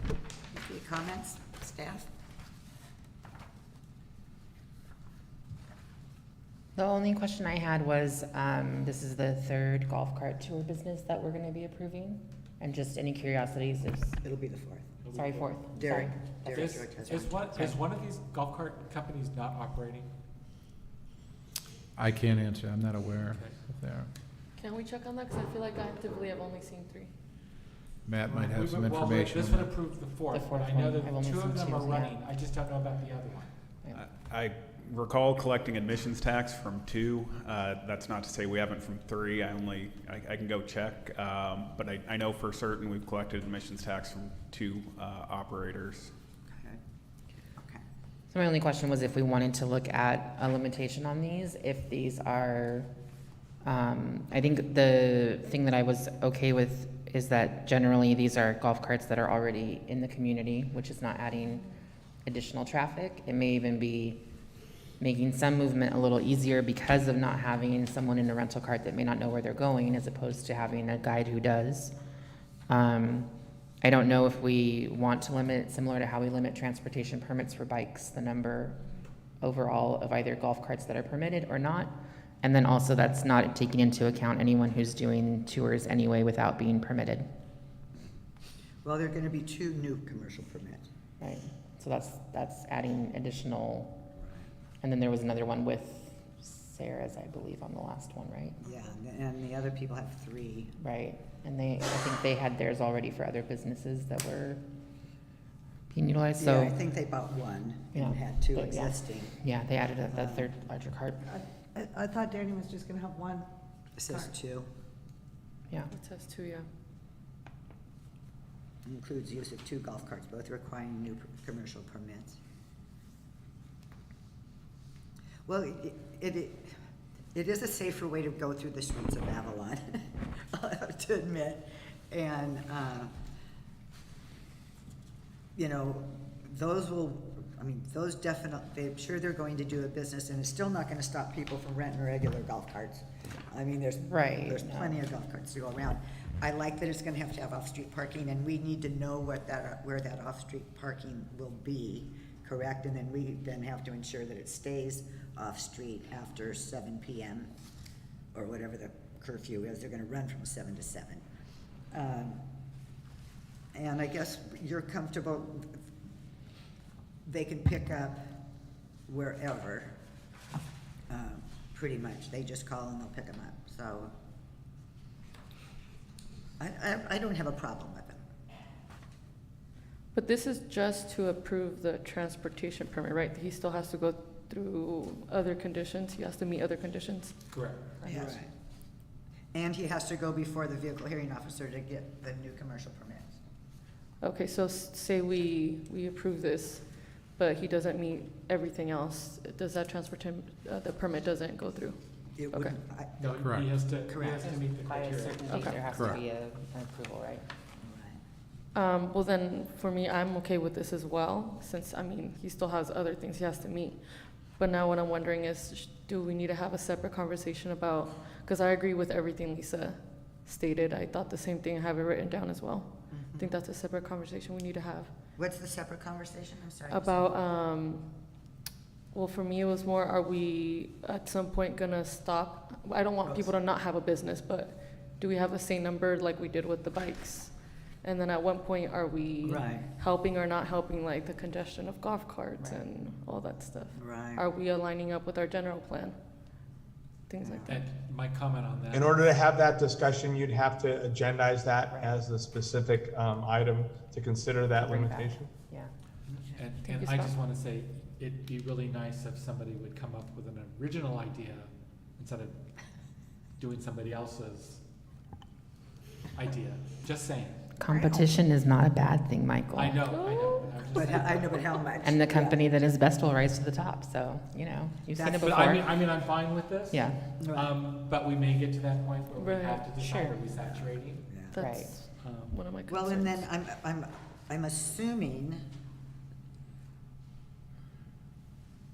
Okay, comments, staff? The only question I had was, this is the 3rd golf cart tour business that we're gonna be approving, and just any curiosities is. It'll be the 4th. Sorry, 4th. Derek. Sorry. Derek Is Direct has one of these golf cart companies not operating? I can't answer, I'm not aware if they are. Can we check on that? Because I feel like actively I've only seen 3. Matt might have some Well, information. this on would that. approve the 4th, The but I 4th know one. that I've only 2 of seen them 2, are yeah. running. I just don't know about the other one. I recall collecting admissions tax from 2. That's not to say we haven't from 3. I can go check, but I know for certain we've collected admissions tax from 2 operators. So my only question was if we wanted to look at a limitation on these, if these are, I think the thing that I was okay with is that generally these are golf carts that are already in the community, which is not adding additional traffic. It may even be making some movement a little easier because of not having someone in a rental cart that may not know where they're going, as opposed to having a guide who does. I don't know if we want to limit, similar to how we limit transportation permits for bikes, the number overall of either golf carts that are permitted or not. And then also that's not taking into account anyone who's doing tours anyway without being permitted. Well, there are going to be 2 new commercial permits. Right, so that's adding additional, and then there was another one with Sarah's, I believe, on the last one, right? Yeah, and the other people have 3. Right, and I think they had theirs already for other businesses that were being utilized, Yeah, so. I think they bought 1 Yeah, and had 2 but yeah. existing. Yeah, they added a third larger cart. I thought Danny was just gonna have one. It says 2. Yeah. It says 2, yeah. Includes use of 2 golf carts, both requiring new commercial permits. Well, it is a safer way to go through the streets of Avalon, I'll have to admit. And, you know, those definitely, I'm sure they're going to do a business, and it's still not gonna stop people from renting regular golf carts. I mean, there's plenty of golf carts to go around. I like that it's gonna have to have off-street parking, and we need to know where that off-street parking will be, correct? And then we have to ensure that it stays off-street after 7 PM, or whatever the curfew is. They're gonna run from 7 to 7. And I guess you're comfortable, they can pick up wherever, pretty much. They just call and they'll pick them up, so. I don't have a problem with them. But this is just to approve the transportation permit, right? He still has to go through other conditions, he has to meet other conditions. Correct. Yes. Right. And he has to go before the vehicle hearing officer to get the new commercial permits. Okay, so say we approve this, but he doesn't meet everything else, does that the permit doesn't go through? It Okay. wouldn't, No, Correct. he has to meet the By a criteria. certain date, Okay. there has to be an approval, right? Well then, for me, I'm okay with this as well, since, I mean, he still has other things he has to meet. But now what I'm wondering is, do we need to have a separate conversation about, because I agree with everything Lisa stated, I thought the same thing, I have it written down as well. I think that's a separate conversation we need to have. What's the separate conversation? I'm sorry. About, well, for me, it was more, are we at some point gonna stop? I don't want people to not have a business, but do we have a same number like we did with the bikes? And then at one point, are we Right. helping or not helping, like the congestion of golf carts and all that stuff? Right. Are we aligning up with our general plan? Things like that. And my comment on that. In order to have that discussion, you'd have to agendize that as a specific item to consider that Bring it back. limitation. Yeah. And Thank you, I just Scott. want to say, it'd be really nice if somebody would come up with an original idea instead of doing somebody else's idea. Just saying. Competition is not a bad thing, Michael. I know. But how much? And the company that is best will rise to the top, so, you know, you've seen it But before. I mean, I'm fine with this. Yeah. But we may get to that point where we Right, have to decide, sure. are we saturating? That's one of my concerns. Well, and then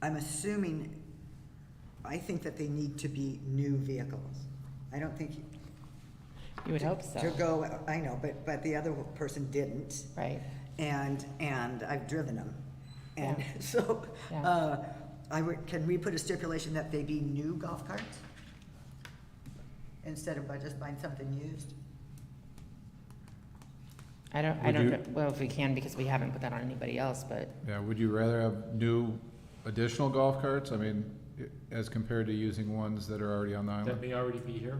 I'm assuming, I think that they need to be new vehicles. I don't think. You would hope so. To go, I know, but the other person didn't. Right. And I've driven them. And Yeah. so, Yeah. can we put a stipulation that they be new golf carts? Instead of by just buying something used? I Would don't you- know, well, if we can, because we haven't put that on anybody else, but Yeah, would you rather have new additional golf carts? I mean, as compared to using ones that are already on the That island? may already be here.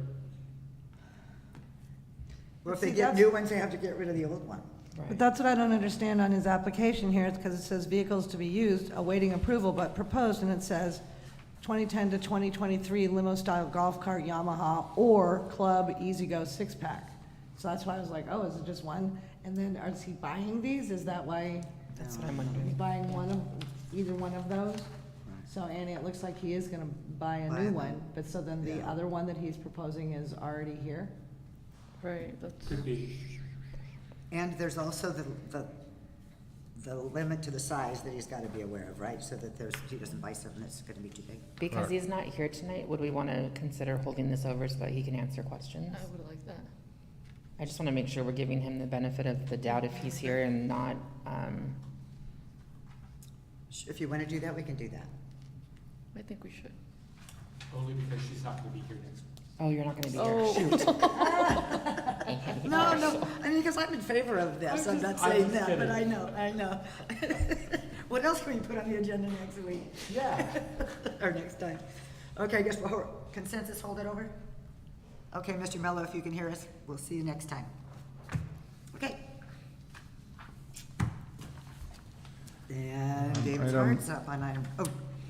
Or if they See, get that's- new ones, they have to get rid of the old one. But that's what I don't understand on his application here, because it says vehicles to be used, awaiting approval, but proposed, and it says 2010 to 2023 limo-style golf cart Yamaha or Club E-Z-Go six-pack. So that's why I was like, oh, is it just one? And then, is he buying these? Is that why that's what I'm he's wondering. buying either one of those? So Annie, it looks like he is gonna buy a Buy new them. one, but so then the Yeah. other one that he's proposing is already here? Right, that's. Could be. And there's also the limit to the size that he's gotta be aware of, right? So that he doesn't buy something that's gonna be too big. Because Right. he's not here tonight, would we want to consider holding this over so that he can answer questions? I would like that. I just want to make sure we're giving him the benefit of the doubt if he's here and not, If you wanna do that, we can do that. I think we should. Only because she's not going to be here next week. oh, you're not going to be here. Oh. Shoot. No, I mean, because I'm in favor of this, I'm not I'm saying just that, but kidding. I know. What else can we put on the agenda next week? Yeah. Or next time? Okay, I guess we'll consensus, hold it over? Okay, Mr. Mello, if you can hear us, we'll see you next time. Okay. And David Item- Hart's up on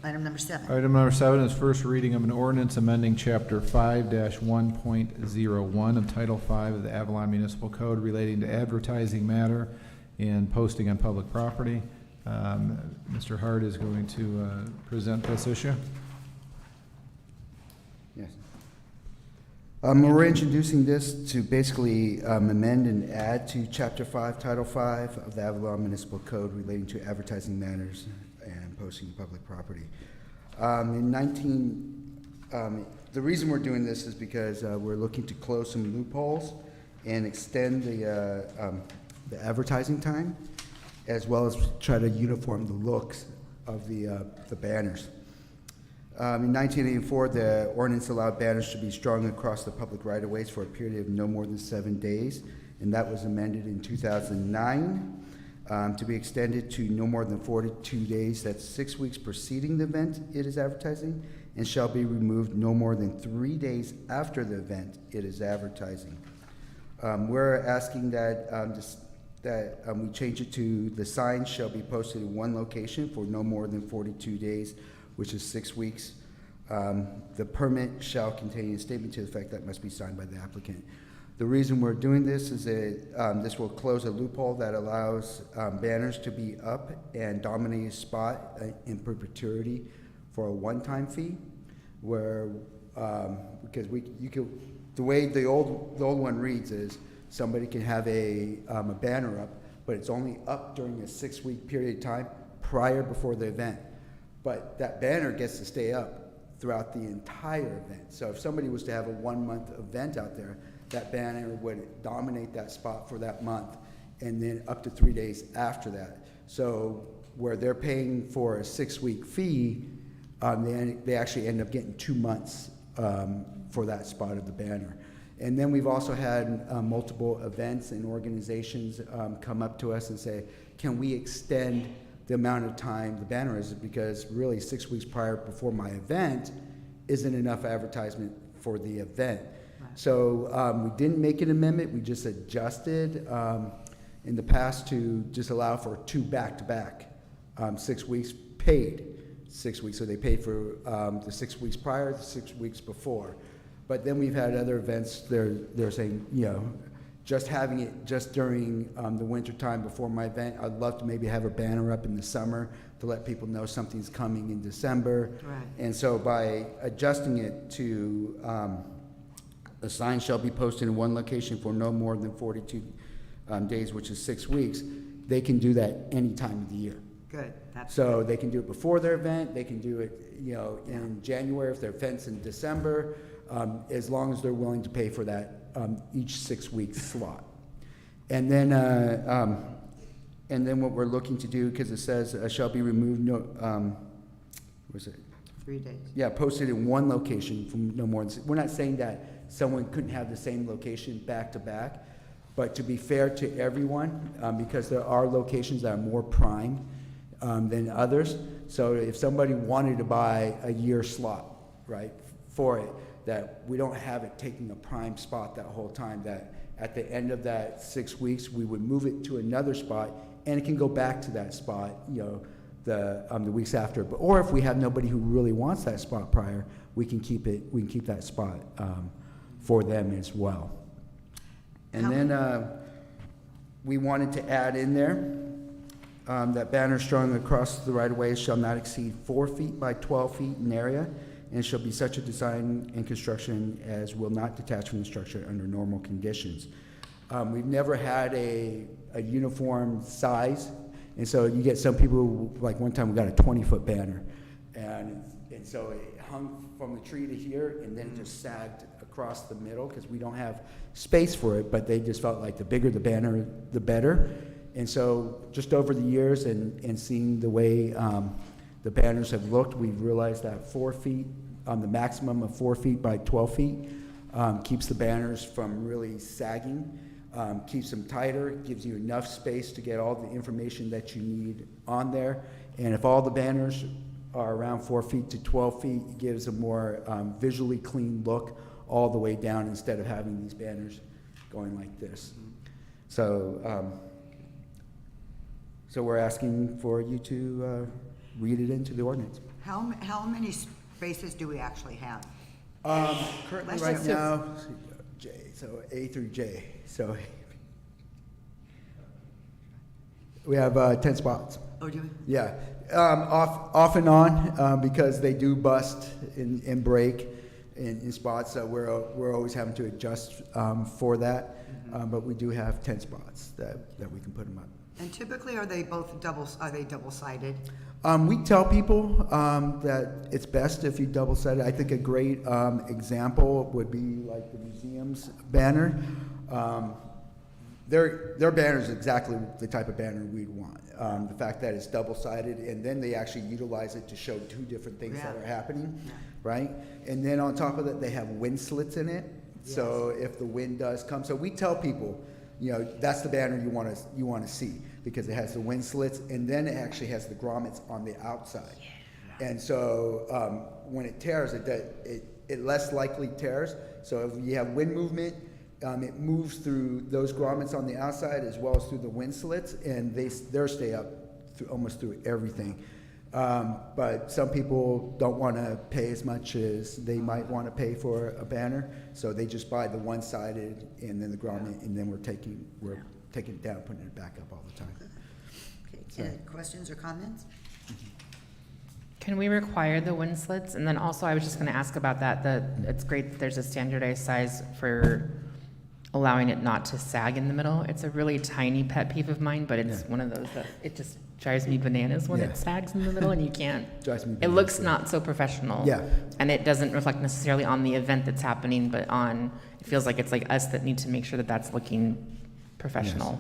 item number 7. Item number 7 is first reading of an ordinance amending Chapter 5-1.01 of Title 5 of the Avalon Municipal Code relating to advertising matter and posting on public property. Mr. Hart is going to present this issue. Yes. We're introducing this to basically amend and add to Chapter 5, Title 5 of the Avalon Municipal Code relating to advertising matters and posting public property. The reason we're doing this is because we're looking to close some loopholes and extend the advertising time, as well as try to uniform the looks of the banners. In 1984, the ordinance allowed banners to be strung across the public right-of-ways for a period of no more than 7 days, and that was amended in 2009 to be extended to no more than 42 days. That's 6 weeks preceding the event it is advertising, and shall be removed no more than 3 days after the event it is advertising. We're asking that we change it to the sign shall be posted in one location for no more than 42 days, which is 6 weeks. The permit shall contain a statement to the effect that must be signed by the applicant. The reason we're doing this is that this will close a loophole that allows banners to be up and dominate a spot in perpetuity for a one-time fee, where because the way the old one reads is somebody can have a banner up, but it's only up during a 6-week period of time before the event. But that banner gets to stay up throughout the entire event. So if somebody was to have a 1-month event out there, that banner would dominate that spot for that month, and then up to 3 days after that. So where they're paying for a 6-week fee, they actually end up getting 2 months for that spot of the banner. And then we've also had multiple events and organizations come up to us and say, can we extend the amount of time the banner is, because really 6 weeks before my event isn't enough advertisement for the event. Right. So we didn't make an amendment, we just adjusted in the past to just allow for 2 back-to-back 6 weeks paid, 6 weeks. So they paid for the 6 weeks prior, the 6 weeks before. But then we've had other events, they're saying, just having it just during the winter time before my event. I'd love to maybe have a banner up in the summer to let people know something's coming in December. Right. And so by adjusting it to the sign shall be posted in one location for no more than 42 days, which is 6 weeks, they can do that any time of the year. Good. So they can do it before their event, they can do it in January if their event's in December, as long as they're willing to pay for that each 6 week slot. And then what we're looking to do, because it says shall be removed, what was it? 3 days. Yeah, posted in one location from no more than, we're not saying that someone couldn't have the same location back to back, but to be fair to everyone, because there are locations that are more prime than others. So if somebody wanted to buy a year slot, right, for it, that we don't have it taking a prime spot that whole time, that at the end of that 6 weeks, we would move it to another spot, and it can go back to that spot, the weeks after. But, or if we have nobody who really wants that spot prior, we can keep that spot for them as well. And then we wanted to add in there that banners strung across the right-of-way shall not exceed 4 feet by 12 feet in area, and shall be such a design and construction as will not detach from the structure under normal conditions. We've never had a uniform size, and so you get some people who, like one time we got a 20-foot banner, and so it hung from the tree to here, and then it just sagged across the middle because we don't have space for it, but they just felt like the bigger the banner, the better. And so just over the years and seeing the way the banners have looked, we've realized that 4 feet, the maximum of 4 feet by 12 feet, keeps the banners from really sagging, keeps them tighter, gives you enough space to get all the information that you need on there. And if all the banners are around 4 feet to 12 feet. It gives a more visually clean look all the way down instead of having these banners going like this. So, so we're asking for you to read it into the ordinance. How many spaces do we actually have? Currently Let's right just- now, J, so A through J, so we have 10 spots. Oh, do we? Yeah, off and on, because they do bust and break in spots, so we're always having to adjust for that. But we do have 10 spots that we can put them up. And typically, are they double-sided? We tell people that it's best if you double-sided. I think a great example would be like the museum's banner. Their banner is exactly the type of banner we'd want. The fact that it's double-sided, and then they actually utilize it to show two different things that are happening, right? And then on top of that, they have wind slits in it. So if the wind does come, so we tell people, you know, that's the banner you want to see, because it has the wind slits, and then it actually has the grommets on the outside. And so when it tears, it less likely tears. So if you have wind movement, it moves through those grommets on the outside as well as through the wind slits, and they stay up through almost through everything. But some people don't want to pay as much as they might want to pay for a banner, so they just buy the one-sided and then the grommet, and then we're taking it down, putting it back up all the time. Okay, questions or comments? Can we require the wind slits? And then also, I was just gonna ask about that, it's great that there's a standardized size for allowing it not to sag in the middle. It's a really tiny pet peeve of mine, but it's one of those that it just drives me bananas when it sags in the middle and you can't. Drives me It bananas, looks yeah. not so professional. Yeah. And it doesn't reflect necessarily on the event that's happening, but it feels like it's like us that need to make sure that that's looking professional.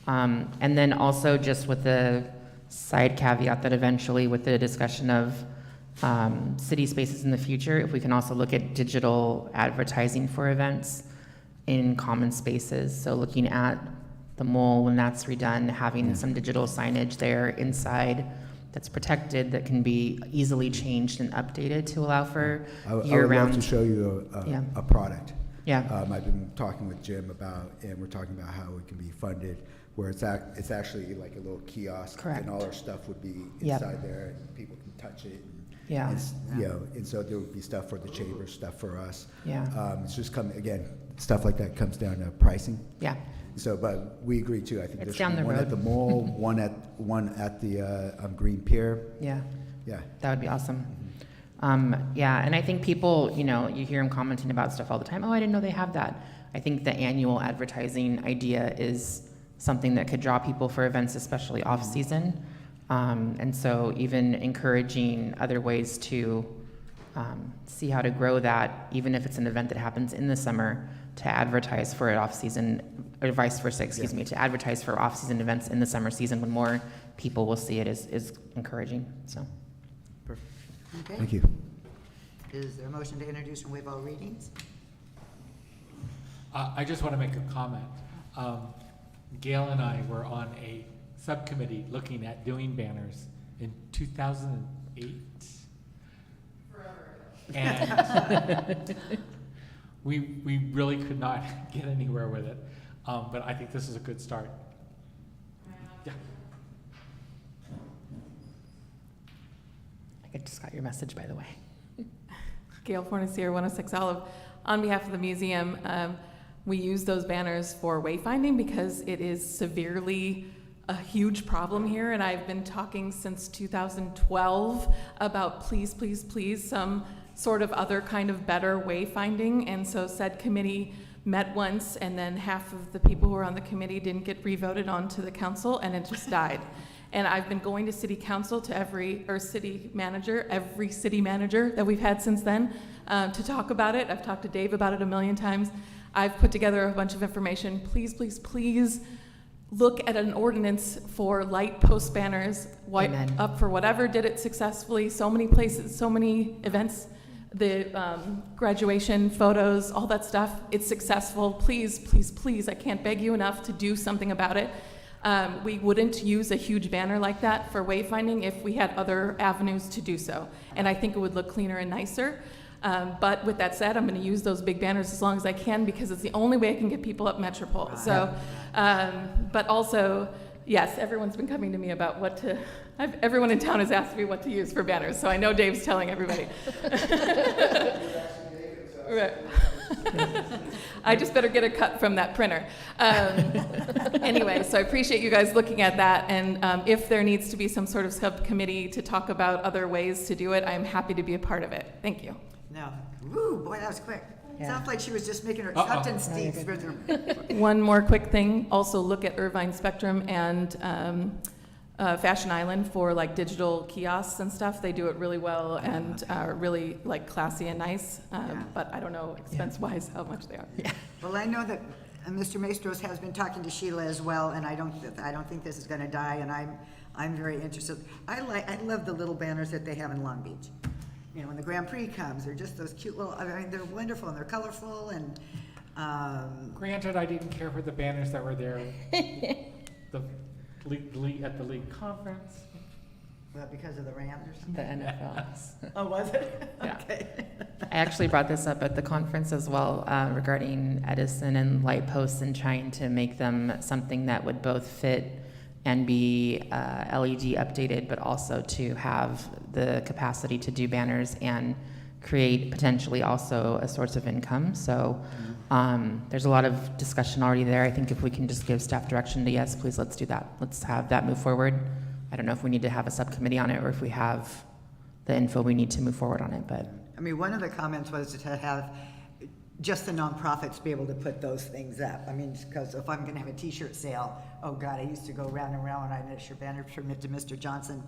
And then also just with the side caveat that eventually with the discussion of city spaces in the future, if we can also look at digital advertising for events in common spaces. So looking at the mole when that's redone, having some digital signage there inside that's protected, that can be easily changed and updated to allow for I would year-round. love to show you Yeah. a product. Yeah. I've been talking with Jim and we're talking about how it can be funded, where it's actually like a little kiosk. Correct. And all our stuff would be Yep. inside there, and people can touch it. Yeah. You know, and so there would be stuff for the chamber, stuff for us. Yeah. It's just again, stuff like that comes down to pricing. Yeah. So, but we agree too. I think It's there's down the one at road. the mall, one at the Green Pier. Yeah. Yeah. That would be awesome. Yeah, and I think people, you know, you hear them commenting about stuff all the time. Oh, I didn't know they have that. I think the annual advertising idea is something that could draw people for events, especially off-season. And so even encouraging other ways to see how to grow that, even if it's an event that happens in the summer, to advertise for it off-season, or vice versa, excuse me, to advertise for off-season events in the summer season when more people will see it is encouraging, so. Okay. Thank you. Is there a motion to introduce and waive all readings? I just want to make a comment. Gail and I were on a subcommittee looking at doing banners in 2008. And we really could not get anywhere with it. But I think this is a good start. Yeah. I just got your message, by the way. Gail Fornacier, 106 Olive. On behalf of the museum, we use those banners for wayfinding because it is severely a huge problem here, and I've been talking since 2012 about please, please, please, some sort of other kind of better wayfinding, and so said committee met once, and then half of the people who were on the committee didn't get re-voted onto the council, and it just died. And I've been going to city council, to every city manager that we've had since then, to talk about it. I've talked to Dave about it a million times. I've put together a bunch of information. Please, please, please look at an ordinance for light post banners, up for whatever did it successfully. So many places, so many events, the graduation photos, all that stuff, it's successful. Please, please, please, I can't beg you enough to do something about it. We wouldn't use a huge banner like that for wayfinding if we had other avenues to do so. And I think it would look cleaner and nicer. But with that said, I'm going to use those big banners as long as I can because it's the only way I can get people up Metropole. So, but also, yes, everyone's been coming to me about what to, everyone in town has asked me what to use for banners, so I know Dave's telling everybody. Right. I just better get a cut from that printer. Anyway, so I appreciate you guys looking at that, and if there needs to be some sort of subcommittee to talk about other ways to do it, I'm happy to be a part of it. Thank you. No. Woo, boy, that was quick. Yeah. Sounds like she was just making her acceptance speech with her. One more quick thing, also look at Irvine Spectrum and Fashion Island for like digital kiosks and stuff. They do it really well and are really like classy and nice, but I don't know expense-wise how much they are. Well, I know that Mr. Maestros has been talking to Sheila as well, and I don't think this is gonna die, and I'm very interested. I love the little banners that they have in Long Beach. You know, when the Grand Prix comes, they're just those cute little, I mean, they're wonderful and they're colorful and, Granted, I didn't care for the banners that were there at the league conference. well, because of the Rams or something? The NFL. Oh, was it? Yeah. Okay. I actually brought this up at the conference as well regarding Edison and light posts and trying to make them something that would both fit and be LED updated, but also to have the capacity to do banners and create potentially also a source of income. So there's a lot of discussion already there. I think if we can just give staff direction to yes, please let's do that. Let's have that move forward. I don't know if we need to have a subcommittee on it or if we have the info we need to move forward on it, but. I mean, one of the comments was to have just the nonprofits be able to put those things up. I mean, because if I'm gonna have a t-shirt sale, oh God, I used to go round and round when I made your banner permit to Mr. Johnson.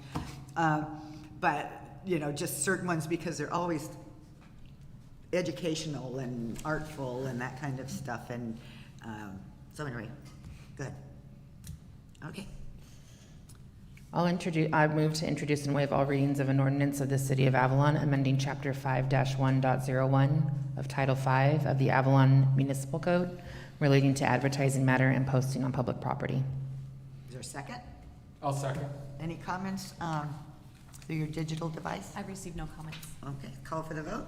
But, you know, just certain ones because they're always educational and artful and that kind of stuff. And so anyway, good. Okay. I move to introduce and waive all readings of an ordinance of the City of Avalon, amending Chapter 5-1.01 of Title 5 of the Avalon Municipal Code relating to advertising matter and posting on public property. Is there a second? I'll second. Any comments through your digital device? I received no comments. Okay, call for the vote.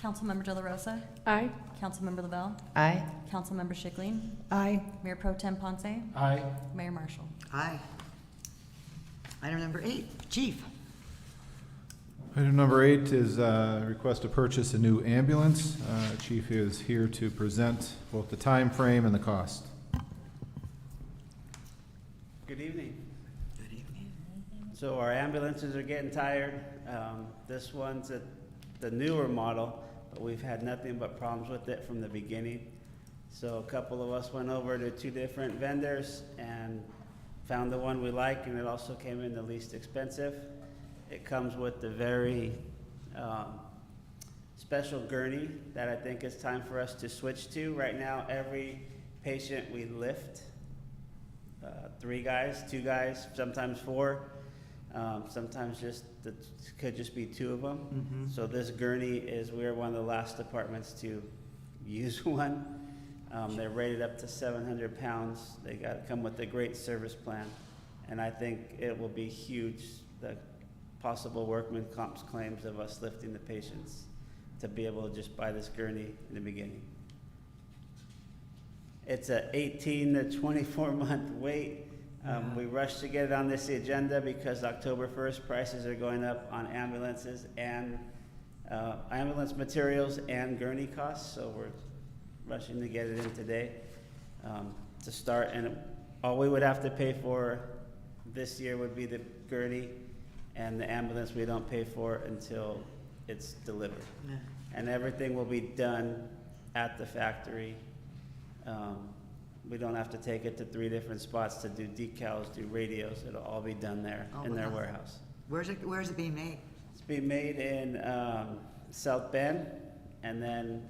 Councilmember De La Rosa? Aye. Councilmember Lavelle? Aye. Councilmember Schickling? Aye. Mayor Pro Tem Ponce? Aye. Mayor Marshall? Aye. Item number 8, Chief. Item number 8 is request to purchase a new ambulance. Chief is here to present both the time frame and the cost. Good evening. Good evening. So our ambulances are getting tired. This one's the newer model, but we've had nothing but problems with it from the beginning. So a couple of us went over to 2 different vendors and found the one we like, and it also came in the least expensive. It comes with the very special gurney that I think it's time for us to switch to. Right now, every patient we lift, 3 guys, 2 guys, sometimes 4, sometimes could just be 2 of them. Mm-hmm. So this gurney we're one of the last departments to use one. They're rated up to 700 pounds. They come with a great service plan. And I think it will be huge, the possible workman comp's claims of us lifting the patients, to be able to just buy this gurney in the beginning. It's a 18 to 24 month wait. We rushed to get it on this agenda because October 1st prices are going up on ambulances and ambulance materials and gurney costs. So we're rushing to get it in today to start, and all we would have to pay for this year would be the gurney, and the ambulance we don't pay for until it's delivered. Yeah. And everything will be done at the factory. We don't have to take it to 3 different spots to do decals, do radios. It'll all be done there in their warehouse. Where's it being made? It's being made in South Bend, and then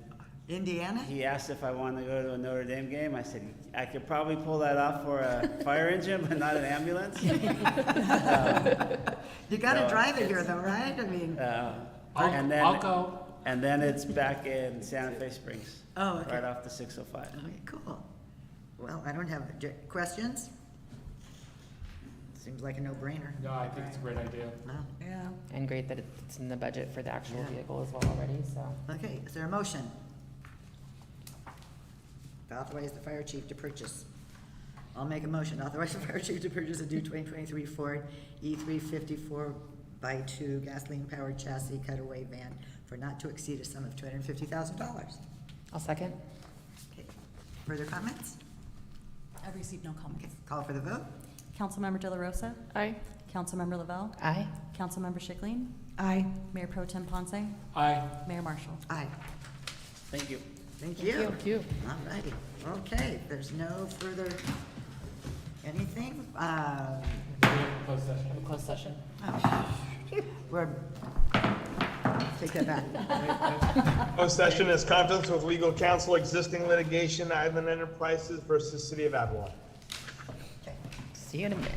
Indiana? he asked if I wanted to go to a Notre Dame game. I said, I could probably pull that off for a fire engine, but not an ambulance. You gotta drive it here though, right? I mean. I'll go. And then it's back in Santa Fe Springs. Oh, okay. Right off the 605. Okay, cool. Well, I don't have questions. Seems like a no-brainer. No, I think it's a great idea. No. Yeah. And great that it's in the budget for the actual Yeah. vehicle as well already, so. Okay, is there a motion? To authorize the fire chief to purchase. I'll make a motion, to authorize the fire chief to purchase a new 2023 Ford E350 4x2 gasoline-powered chassis cutaway van for not to exceed a sum of $250,000. I'll second. Okay, further comments? I've received no Okay, comments. call for the vote. Councilmember De La Rosa? Aye. Councilmember Lavelle? Aye. Councilmember Schickling? Aye. Mayor Pro Tem Ponce? Aye. Mayor Marshall? Aye. Thank you. Thank you. Thank you. All righty. Okay, there's no further anything. Closed session. Have a closed session. We're, take that back. Closed session is conference with legal counsel, existing litigation, Island Enterprises versus City of Avalon. See you in a minute.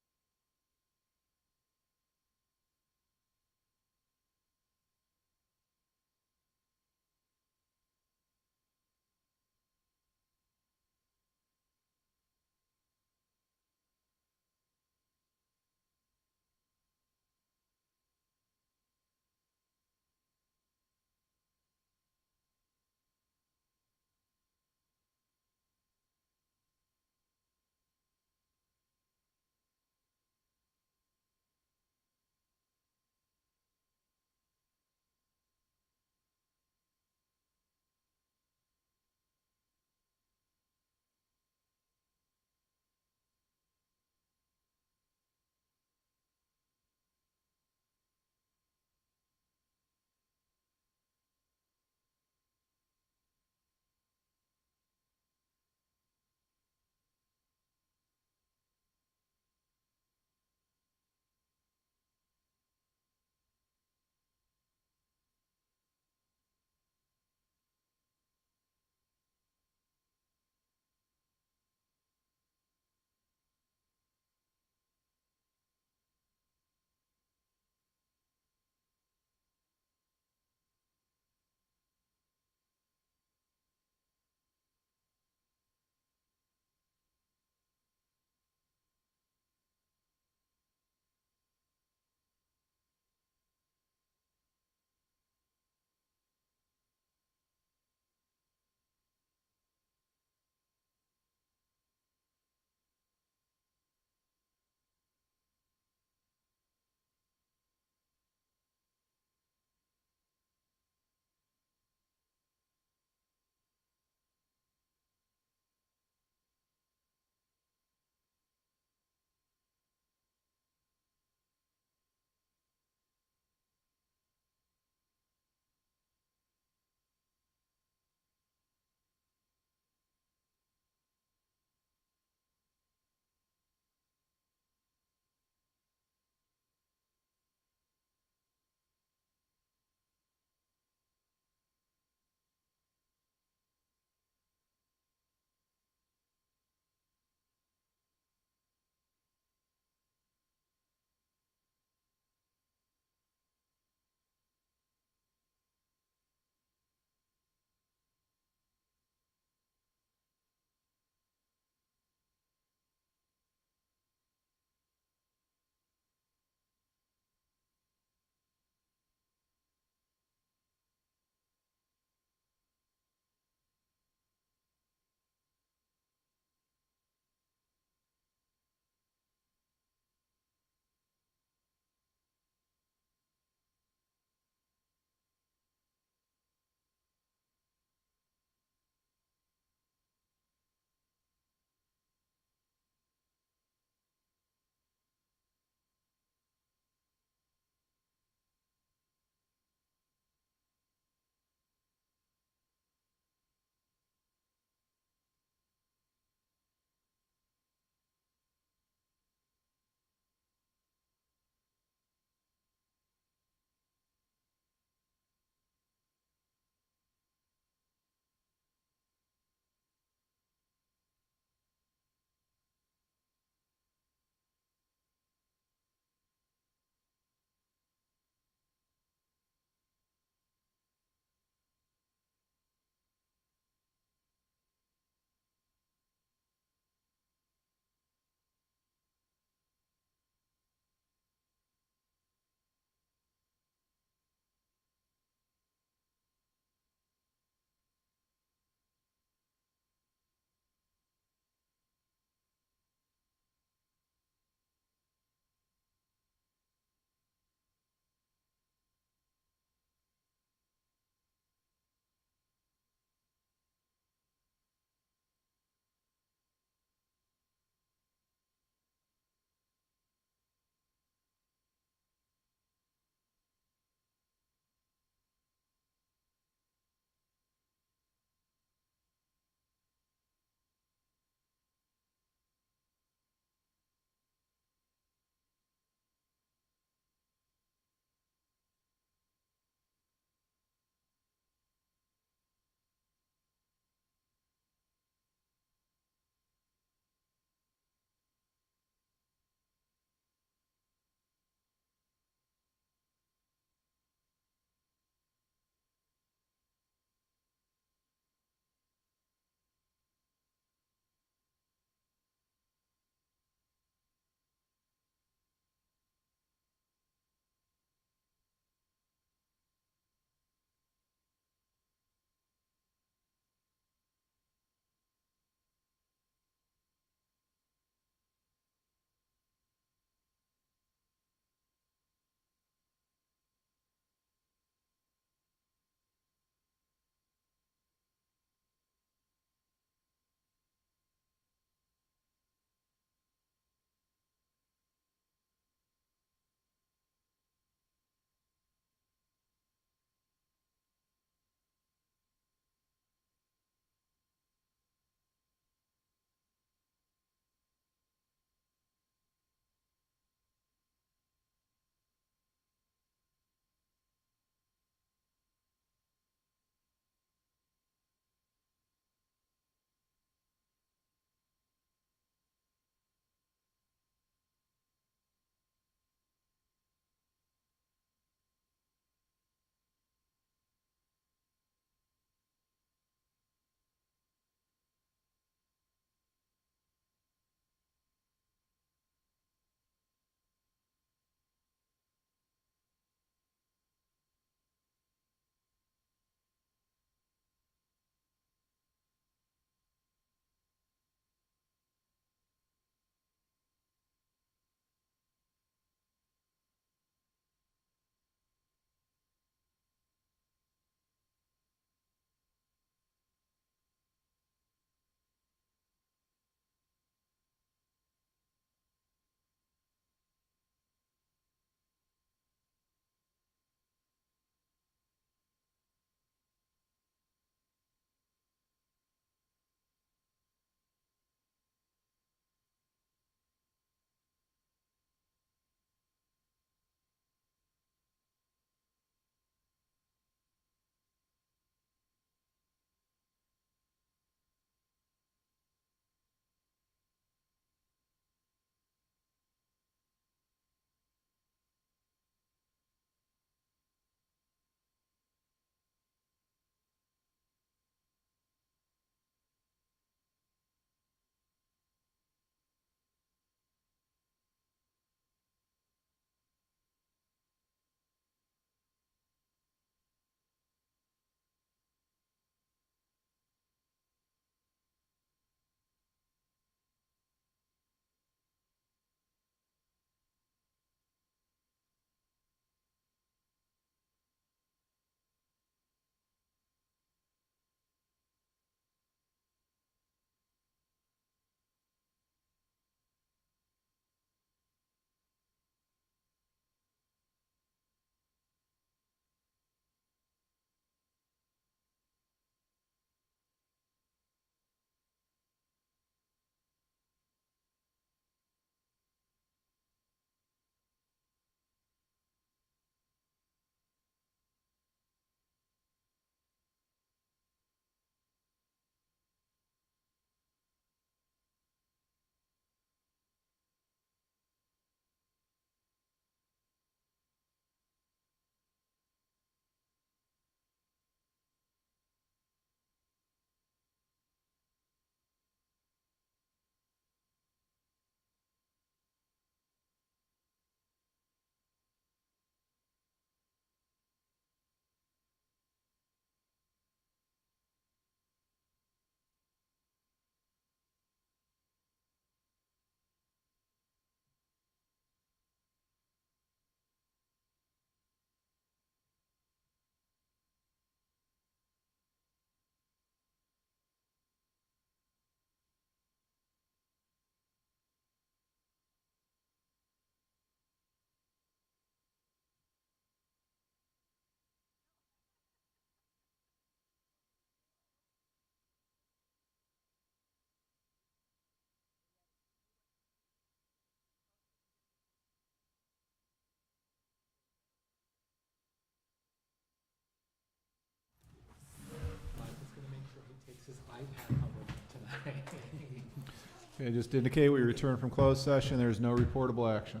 Okay, just to indicate we return from closed session. There's no reportable action.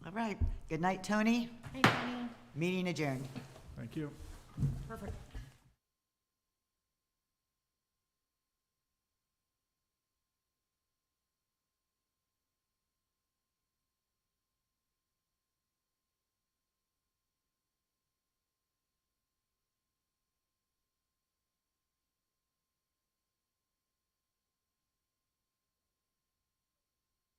All right. Good night, Tony. Hi, Tony. Meeting adjourned. Thank you. Perfect.